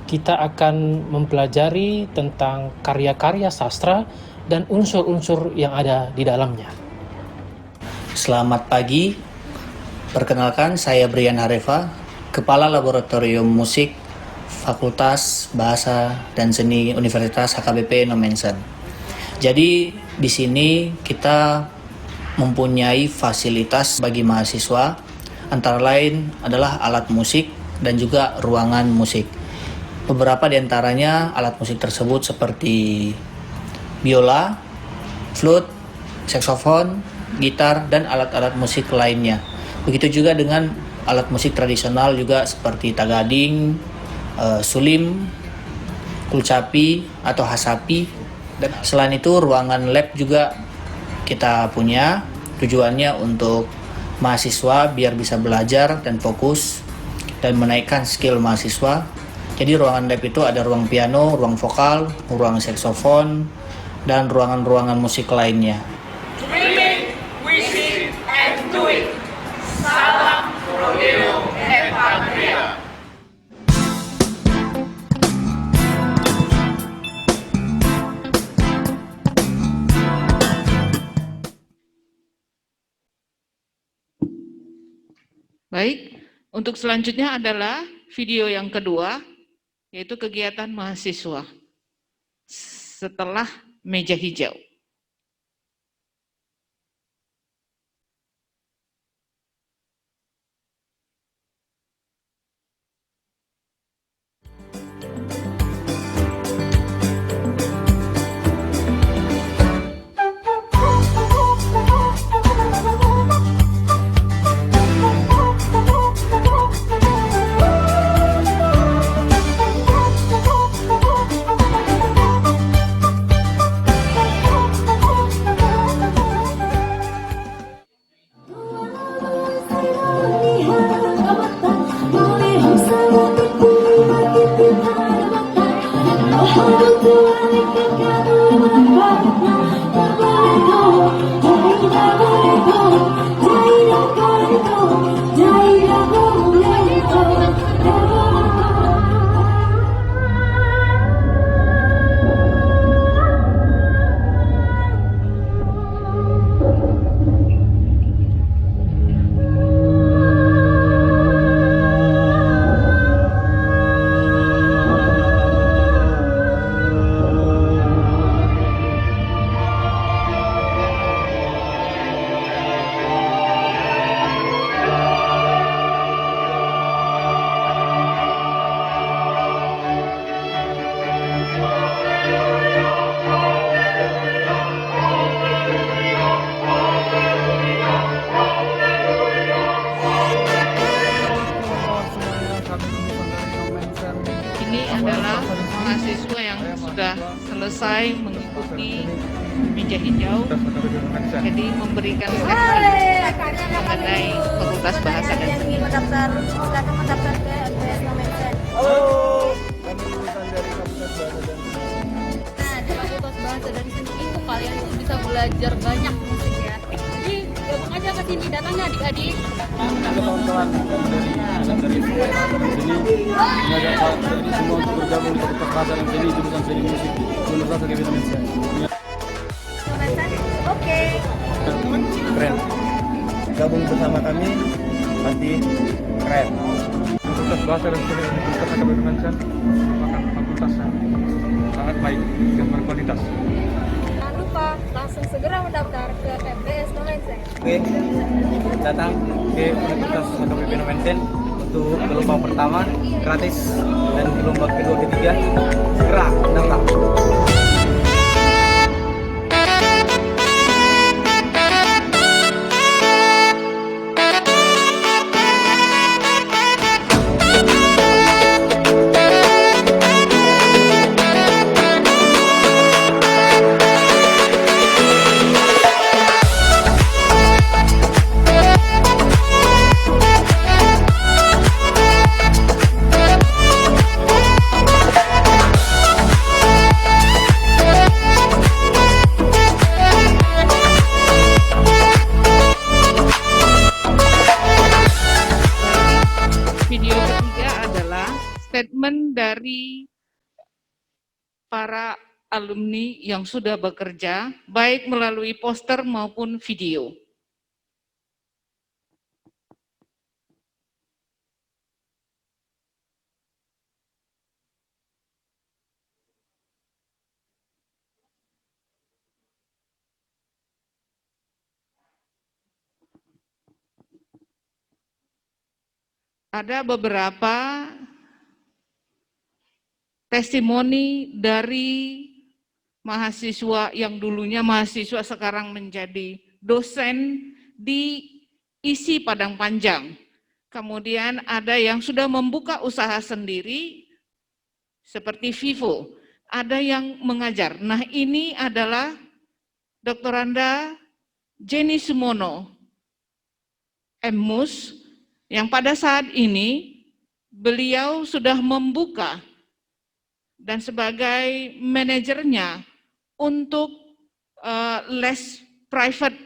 S8: kita akan mempelajari tentang karya-karya sastra dan unsur-unsur yang ada di dalamnya.
S10: Selamat pagi, perkenalkan saya Brian Harefa, Kepala Laboratorium Musik Fakultas Bahasa dan Seni Universitas HKBP Nomensen. Jadi di sini kita mempunyai fasilitas bagi mahasiswa, antara lain adalah alat musik dan juga ruangan musik. Beberapa di antaranya alat musik tersebut seperti biola, flute, saksofon, gitar, dan alat-alat musik lainnya. Begitu juga dengan alat musik tradisional juga seperti tagading, sulim, kulcapi atau hasapi. Dan selain itu ruangan lab juga kita punya, tujuannya untuk mahasiswa biar bisa belajar dan fokus dan menaikkan skill mahasiswa. Jadi ruangan lab itu ada ruang piano, ruang vokal, ruang saksofon, dan ruangan-ruangan musik lainnya.
S3: Dreaming, wishing, and doing. Salam Prodeo Epagria.
S4: Baik, untuk selanjutnya adalah video yang kedua, yaitu kegiatan mahasiswa setelah meja hijau. Ini adalah mahasiswa yang sudah selesai mengikuti meja hijau, jadi memberikan statement mengenai Fakultas Bahasa dan Seni.
S12: Mendaftar ke MPS Nomensen.
S13: Halo, kami lulusan dari Fakultas Bahasa dan Seni.
S12: Nah, di Fakultas Bahasa dan Seni itu kalian itu bisa bisa belajar banyak musik ya. Jadi gabung aja ke sini, datangnya adik-adik.
S13: Kawan-kawan dari sini mengajak dari semua untuk bergabung di Fakultas Bahasa dan Seni jurusan Seni Musik Universitas HKBP Nomensen.
S12: Oke.
S13: Keren. Gabung bersama kami pasti keren.
S5: Fakultas Bahasa dan Seni Universitas HKBP Nomensen merupakan fakultas yang sangat baik dan berkualitas.
S12: Jangan lupa langsung segera mendaftar ke FBS Nomensen.
S13: Oke, datang ke Universitas HKBP Nomensen untuk gelombang pertama gratis dan gelombang kedua ketiga segera daftar.
S4: Video ketiga adalah statement dari para alumni yang sudah bekerja, baik melalui poster maupun video. Ada beberapa testimoni dari mahasiswa yang dulunya mahasiswa sekarang menjadi dosen di ISI Padang Panjang. Kemudian ada yang sudah membuka usaha sendiri seperti Vivo. Ada yang mengajar. Nah, ini adalah Doktoranda Jenny Sumono, MMus, yang pada saat ini beliau sudah membuka dan sebagai manajernya untuk les private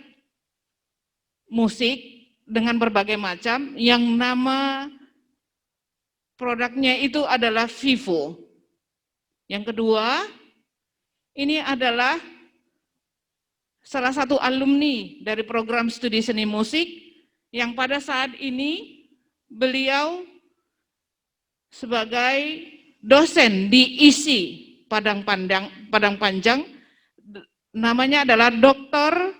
S4: musik dengan berbagai macam, yang nama produknya itu adalah Vivo. Yang kedua, ini adalah salah satu alumni dari program studi seni musik yang pada saat ini beliau sebagai dosen di ISI Padang Panjang, namanya adalah Dr.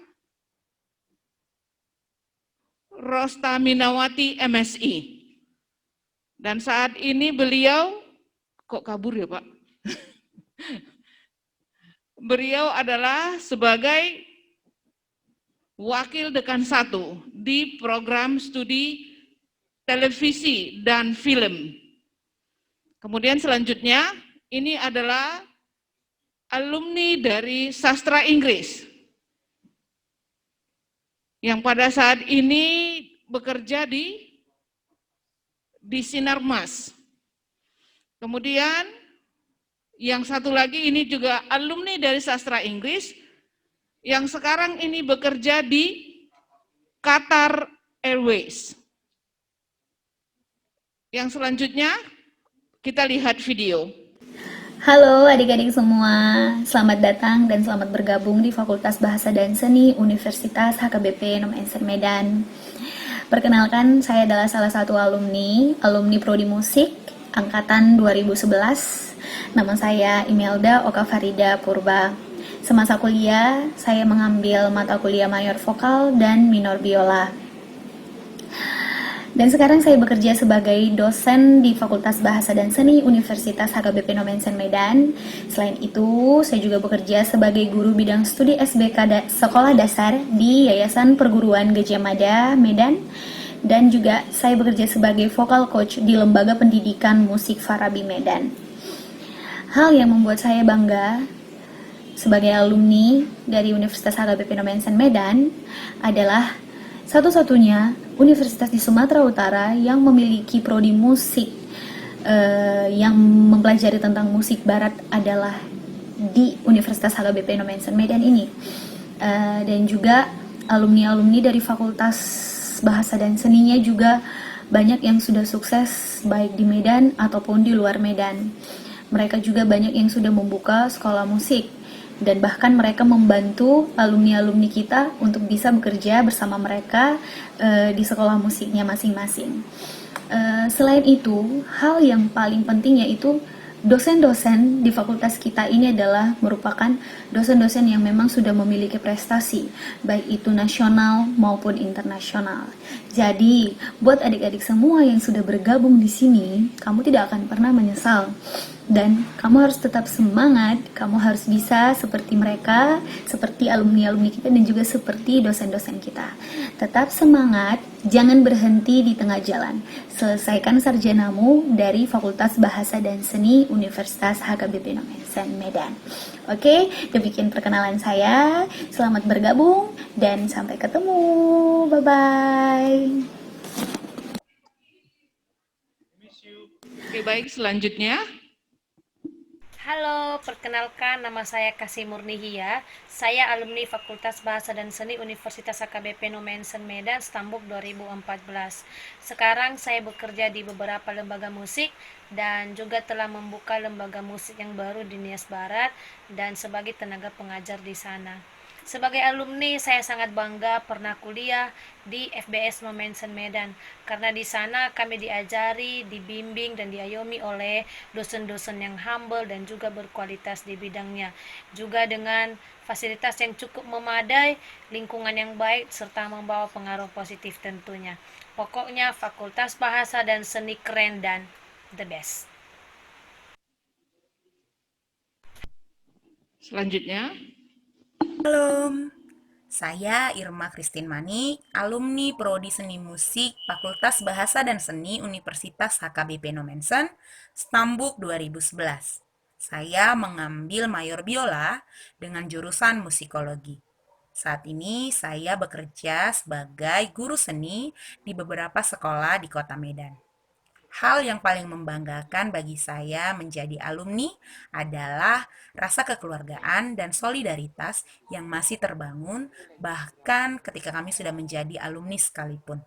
S4: Rostaminawati MSI. Dan saat ini beliau, kok kabur ya Pak? Beliau adalah sebagai Wakil Dekan 1 di program studi televisi dan film. Kemudian selanjutnya, ini adalah alumni dari sastra Inggris yang pada saat ini bekerja di Sinarmas. Kemudian yang satu lagi ini juga alumni dari sastra Inggris yang sekarang ini bekerja di Qatar Airways. Yang selanjutnya kita lihat video.
S14: Halo adik-adik semua, selamat datang dan selamat bergabung di Fakultas Bahasa dan Seni Universitas HKBP Nomensen Medan. Perkenalkan, saya adalah salah satu alumni Prodi Musik Angkatan 2011. Nama saya Imelda Oka Farida Purba. Semasa kuliah, saya mengambil mata kuliah mayor vokal dan minor biola. Dan sekarang saya bekerja sebagai dosen di Fakultas Bahasa dan Seni Universitas HKBP Nomensen Medan. Selain itu, saya juga bekerja sebagai guru bidang studi SBK Sekolah Dasar di Yayasan Perguruan Gajah Mada, Medan. Dan juga saya bekerja sebagai vokal coach di Lembaga Pendidikan Musik Farabi Medan. Hal yang membuat saya bangga sebagai alumni dari Universitas HKBP Nomensen Medan adalah satu-satunya universitas di Sumatera Utara yang memiliki prodi musik yang mempelajari tentang musik barat adalah di Universitas HKBP Nomensen Medan ini. Dan juga alumni-alumni dari Fakultas Bahasa dan Seninya juga banyak yang sudah sukses baik di Medan ataupun di luar Medan. Mereka juga banyak yang sudah membuka sekolah musik dan bahkan mereka membantu alumni-alumni kita untuk bisa bekerja bersama mereka di sekolah musiknya masing-masing. Selain itu, hal yang paling penting yaitu dosen-dosen di fakultas kita ini adalah merupakan dosen-dosen yang memang sudah memiliki prestasi, baik itu nasional maupun internasional. Jadi, buat adik-adik semua yang sudah bergabung di sini, kamu tidak akan pernah menyesal. Dan kamu harus tetap semangat, kamu harus bisa seperti mereka, seperti alumni-alumni kita dan juga seperti dosen-dosen kita. Tetap semangat, jangan berhenti di tengah jalan. Selesaikan sarjanamu dari Fakultas Bahasa dan Seni Universitas HKBP Nomensen Medan. Oke, demikian perkenalan saya. Selamat bergabung dan sampai ketemu. Bye-bye.
S4: Oke, baik, selanjutnya.
S12: Halo, perkenalkan nama saya Kasih Murnihia. Saya alumni Fakultas Bahasa dan Seni Universitas HKBP Nomensen Medan, Stambuk 2014. Sekarang saya bekerja di beberapa lembaga musik dan juga telah membuka lembaga musik yang baru di Nias Barat dan sebagai tenaga pengajar di sana. Sebagai alumni, saya sangat bangga pernah kuliah di FBS Nomensen Medan, karena di sana kami diajari, dibimbing, dan diayomi oleh dosen-dosen yang humble dan juga berkualitas di bidangnya. Juga dengan fasilitas yang cukup memadai, lingkungan yang baik, serta membawa pengaruh positif tentunya. Pokoknya Fakultas Bahasa dan Seni keren dan the best.
S4: Selanjutnya.
S15: Halo, saya Irma Christine Manik, alumni Prodi Seni Musik Fakultas Bahasa dan Seni Universitas HKBP Nomensen, Stambuk 2011. Saya mengambil mayor biola dengan jurusan musikologi. Saat ini saya bekerja sebagai guru seni di beberapa sekolah di Kota Medan. Hal yang paling membanggakan bagi saya menjadi alumni adalah rasa kekeluargaan dan solidaritas yang masih terbangun bahkan ketika kami sudah menjadi alumni sekalipun.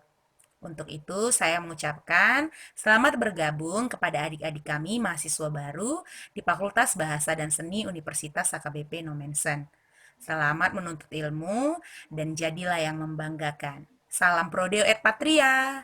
S15: Untuk itu, saya mengucapkan selamat bergabung kepada adik-adik kami mahasiswa baru di Fakultas Bahasa dan Seni Universitas HKBP Nomensen. Selamat menuntut ilmu dan jadilah yang membanggakan. Salam Prodeo et Patria.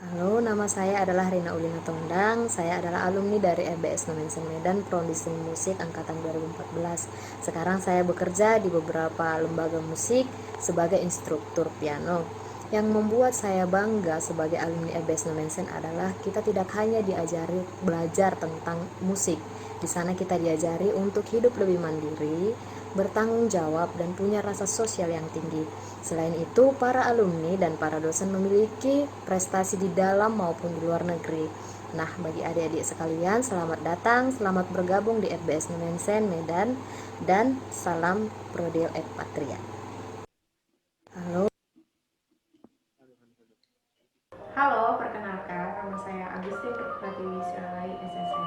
S16: Halo, nama saya adalah Rina Ulina Tondang. Saya adalah alumni dari FBS Nomensen Medan, Prodi Seni Musik Angkatan 2014. Sekarang saya bekerja di beberapa lembaga musik sebagai instruktur piano. Yang membuat saya bangga sebagai alumni FBS Nomensen adalah kita tidak hanya diajari belajar tentang musik. Di sana kita diajari untuk hidup lebih mandiri, bertanggung jawab, dan punya rasa sosial yang tinggi. Selain itu, para alumni dan para dosen memiliki prestasi di dalam maupun di luar negeri. Nah, bagi adik-adik sekalian, selamat datang, selamat bergabung di FBS Nomensen Medan, dan salam Prodeo et Patria. Halo.
S17: Halo, perkenalkan, nama saya Agustin Pratiwi Sialai, SSN.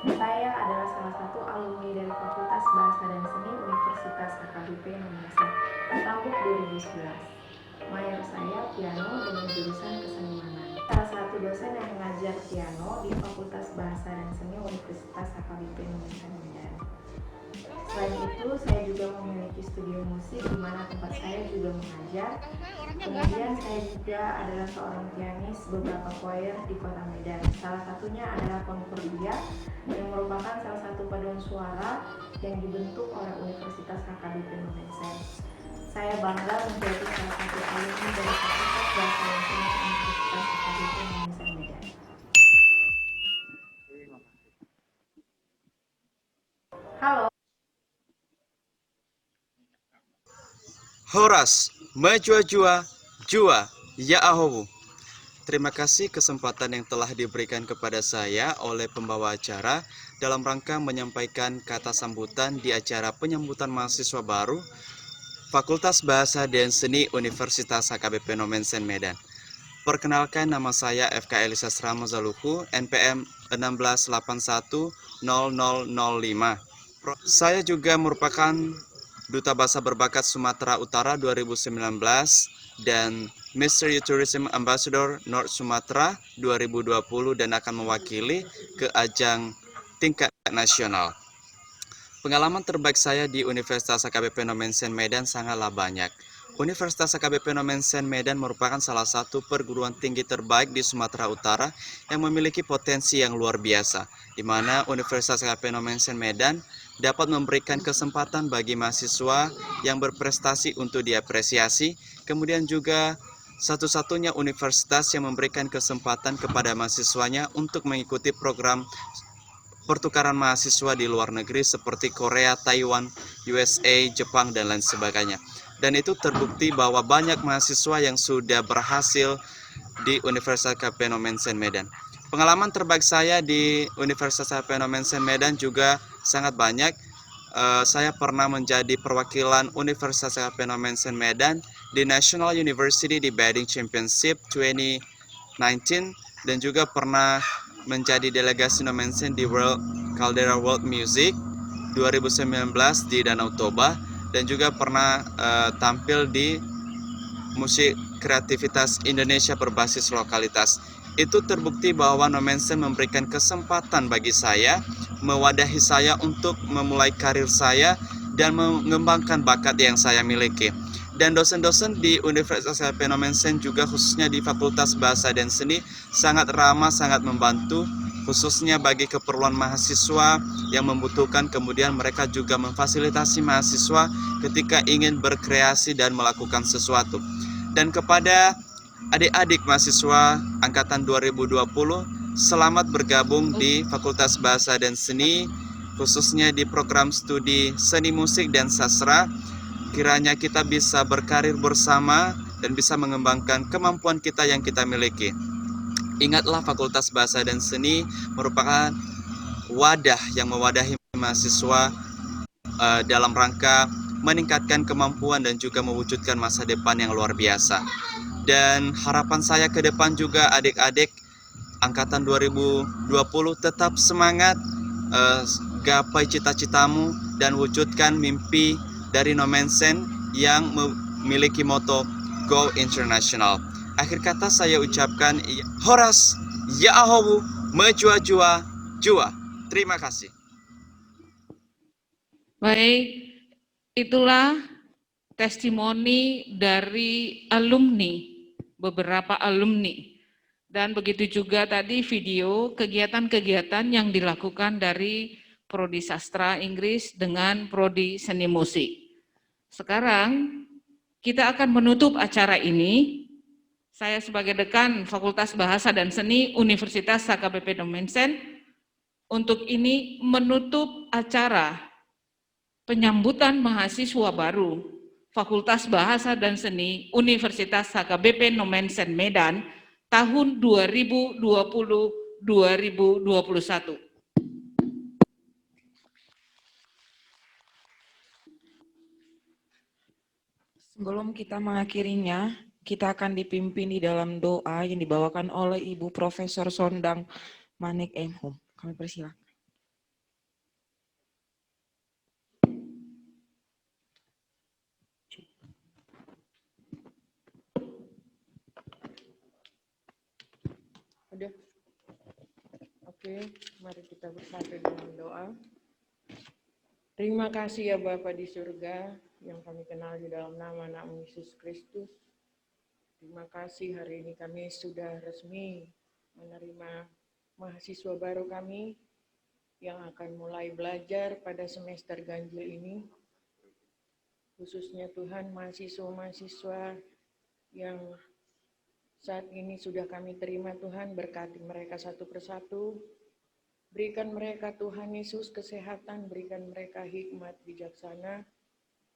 S17: Saya adalah salah satu alumni dari Fakultas Bahasa dan Seni Universitas HKBP Nomensen, Stambuk 2011. Mayor saya piano dengan jurusan kesenimanan. Salah satu dosen yang mengajar piano di Fakultas Bahasa dan Seni Universitas HKBP Nomensen Medan. Selain itu, saya juga memiliki studio musik di mana tempat saya juga mengajar. Kemudian saya juga adalah seorang pianis beberapa choir di Kota Medan. Salah satunya adalah Concordia yang merupakan salah satu paduan suara yang dibentuk oleh Universitas HKBP Nomensen. Saya bangga menjadi salah satu alumni dari Fakultas Bahasa dan Seni Universitas HKBP Nomensen Medan. Halo.
S18: Horas, majua-jua, jua, ya ahobu. Terima kasih kesempatan yang telah diberikan kepada saya oleh pembawa acara dalam rangka menyampaikan kata sambutan di acara penyambutan mahasiswa baru Fakultas Bahasa dan Seni Universitas HKBP Nomensen Medan. Perkenalkan, nama saya FK Elisa Sramazaluhu, NPM 16810005. Saya juga merupakan Duta Bahasa Berbakat Sumatera Utara 2019 dan Mr. Youth Tourism Ambassador North Sumatera 2020 dan akan mewakili ke ajang tingkat nasional. Pengalaman terbaik saya di Universitas AKBP Nomensen Medan sangatlah banyak. Universitas AKBP Nomensen Medan merupakan salah satu perguruan tinggi terbaik di Sumatera Utara yang memiliki potensi yang luar biasa, di mana Universitas AKBP Nomensen Medan dapat memberikan kesempatan bagi mahasiswa yang berprestasi untuk diapresiasi, kemudian juga satu-satunya universitas yang memberikan kesempatan kepada mahasiswanya untuk mengikuti program pertukaran mahasiswa di luar negeri seperti Korea, Taiwan, USA, Jepang, dan lain sebagainya. Dan itu terbukti bahwa banyak mahasiswa yang sudah berhasil di Universitas AKBP Nomensen Medan. Pengalaman terbaik saya di Universitas AKBP Nomensen Medan juga sangat banyak. Saya pernah menjadi perwakilan Universitas AKBP Nomensen Medan di National University Debating Championship 2019 dan juga pernah menjadi delegasi Nomensen di World Caldera World Music 2019 di Danau Toba dan juga pernah tampil di musik kreativitas Indonesia berbasis lokalitas. Itu terbukti bahwa Nomensen memberikan kesempatan bagi saya, mewadahi saya untuk memulai karir saya dan mengembangkan bakat yang saya miliki. Dan dosen-dosen di Universitas AKBP Nomensen juga khususnya di Fakultas Bahasa dan Seni sangat ramah, sangat membantu, khususnya bagi keperluan mahasiswa yang membutuhkan. Kemudian mereka juga memfasilitasi mahasiswa ketika ingin berkreasi dan melakukan sesuatu. Dan kepada adik-adik mahasiswa angkatan 2020, selamat bergabung di Fakultas Bahasa dan Seni, khususnya di program studi Seni Musik dan Sastra. Kiranya kita bisa berkarir bersama dan bisa mengembangkan kemampuan kita yang kita miliki. Ingatlah, Fakultas Bahasa dan Seni merupakan wadah yang mewadahi mahasiswa dalam rangka meningkatkan kemampuan dan juga mewujudkan masa depan yang luar biasa. Dan harapan saya ke depan juga adik-adik angkatan 2020 tetap semangat, gapai cita-citamu dan wujudkan mimpi dari Nomensen yang memiliki moto Go International. Akhir kata saya ucapkan Horas Ya Ahobu Mejua-jua Jua. Terima kasih.
S4: Baik, itulah testimoni dari alumni, beberapa alumni. Dan begitu juga tadi video kegiatan-kegiatan yang dilakukan dari Prodi Sastra Inggris dengan Prodi Seni Musik. Sekarang kita akan menutup acara ini. Saya sebagai Dekan Fakultas Bahasa dan Seni Universitas AKBP Nomensen untuk ini menutup acara penyambutan mahasiswa baru Fakultas Bahasa dan Seni Universitas AKBP Nomensen Medan tahun 2020-2021.
S1: Sebelum kita mengakhirinya, kita akan dipimpin di dalam doa yang dibawakan oleh Ibu Profesor Sondang Manik M.Hum. Kami persilakan.
S2: Udah. Oke, mari kita bersatu dalam doa. Terima kasih ya Bapa di surga yang kami kenal di dalam nama Anakmu Yesus Kristus. Terima kasih hari ini kami sudah resmi menerima mahasiswa baru kami yang akan mulai belajar pada semester ganjil ini. Khususnya Tuhan mahasiswa-mahasiswa yang saat ini sudah kami terima Tuhan, berkati mereka satu persatu. Berikan mereka Tuhan Yesus kesehatan, berikan mereka hikmat bijaksana,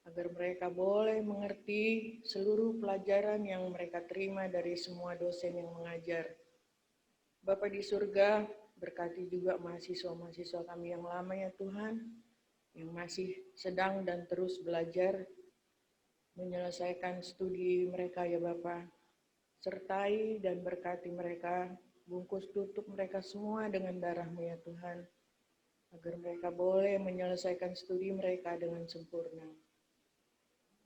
S2: agar mereka boleh mengerti seluruh pelajaran yang mereka terima dari semua dosen yang mengajar. Bapa di surga, berkati juga mahasiswa-mahasiswa kami yang lama ya Tuhan, yang masih sedang dan terus belajar menyelesaikan studi mereka ya Bapa. Sertai dan berkati mereka, bungkus tutup mereka semua dengan darah-Mu ya Tuhan. agar mereka boleh menyelesaikan studi mereka dengan sempurna.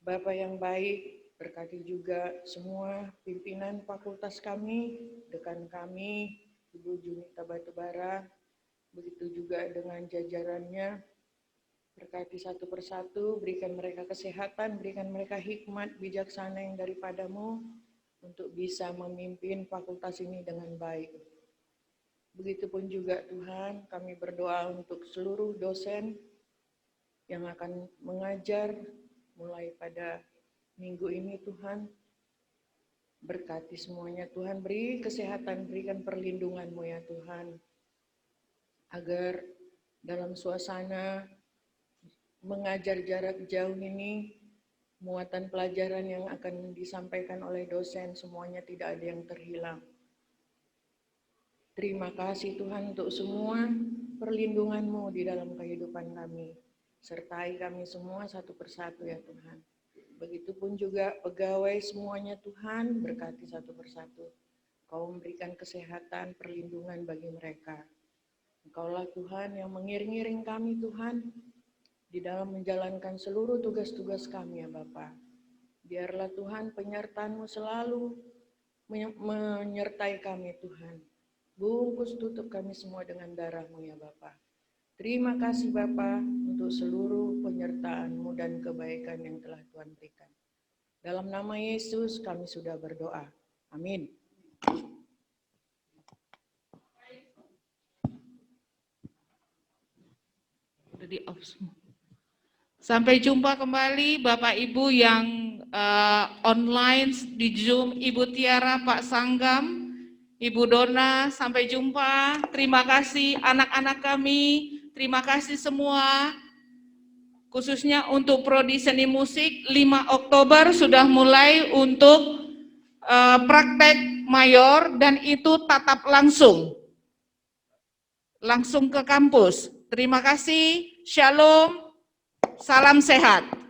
S2: Bapak yang baik, berkati juga semua pimpinan fakultas kami, dekan kami, Ibu Junita Batubara, begitu juga dengan jajarannya. Berkati satu persatu, berikan mereka kesehatan, berikan mereka hikmat, bijaksana yang daripadamu untuk bisa memimpin fakultas ini dengan baik. Begitupun juga Tuhan, kami berdoa untuk seluruh dosen yang akan mengajar mulai pada minggu ini Tuhan. Berkati semuanya Tuhan, beri kesehatan, berikan perlindungan-Mu ya Tuhan. Agar dalam suasana mengajar jarak jauh ini, muatan pelajaran yang akan disampaikan oleh dosen semuanya tidak ada yang terhilang. Terima kasih Tuhan untuk semua perlindungan-Mu di dalam kehidupan kami. Sertai kami semua satu persatu ya Tuhan. Begitupun juga pegawai semuanya Tuhan, berkati satu persatu. Kau memberikan kesehatan, perlindungan bagi mereka. Engkaulah Tuhan yang mengiring-iring kami Tuhan, di dalam menjalankan seluruh tugas-tugas kami ya Bapa. Biarlah Tuhan penyertaan-Mu selalu menyertai kami Tuhan. Bungkus tutup kami semua dengan darah-Mu ya Bapa. Terima kasih Bapa untuk seluruh penyertaan-Mu dan kebaikan yang telah Tuhan berikan. Dalam nama Yesus kami sudah berdoa. Amin.
S4: Udah di off semua. Sampai jumpa kembali Bapak Ibu yang online di Zoom, Ibu Tiara, Pak Sanggam, Ibu Dona, sampai jumpa. Terima kasih anak-anak kami, terima kasih semua. Khususnya untuk Prodi Seni Musik, 5 Oktober sudah mulai untuk praktek mayor dan itu tatap langsung ke kampus. Terima kasih, shalom, salam sehat.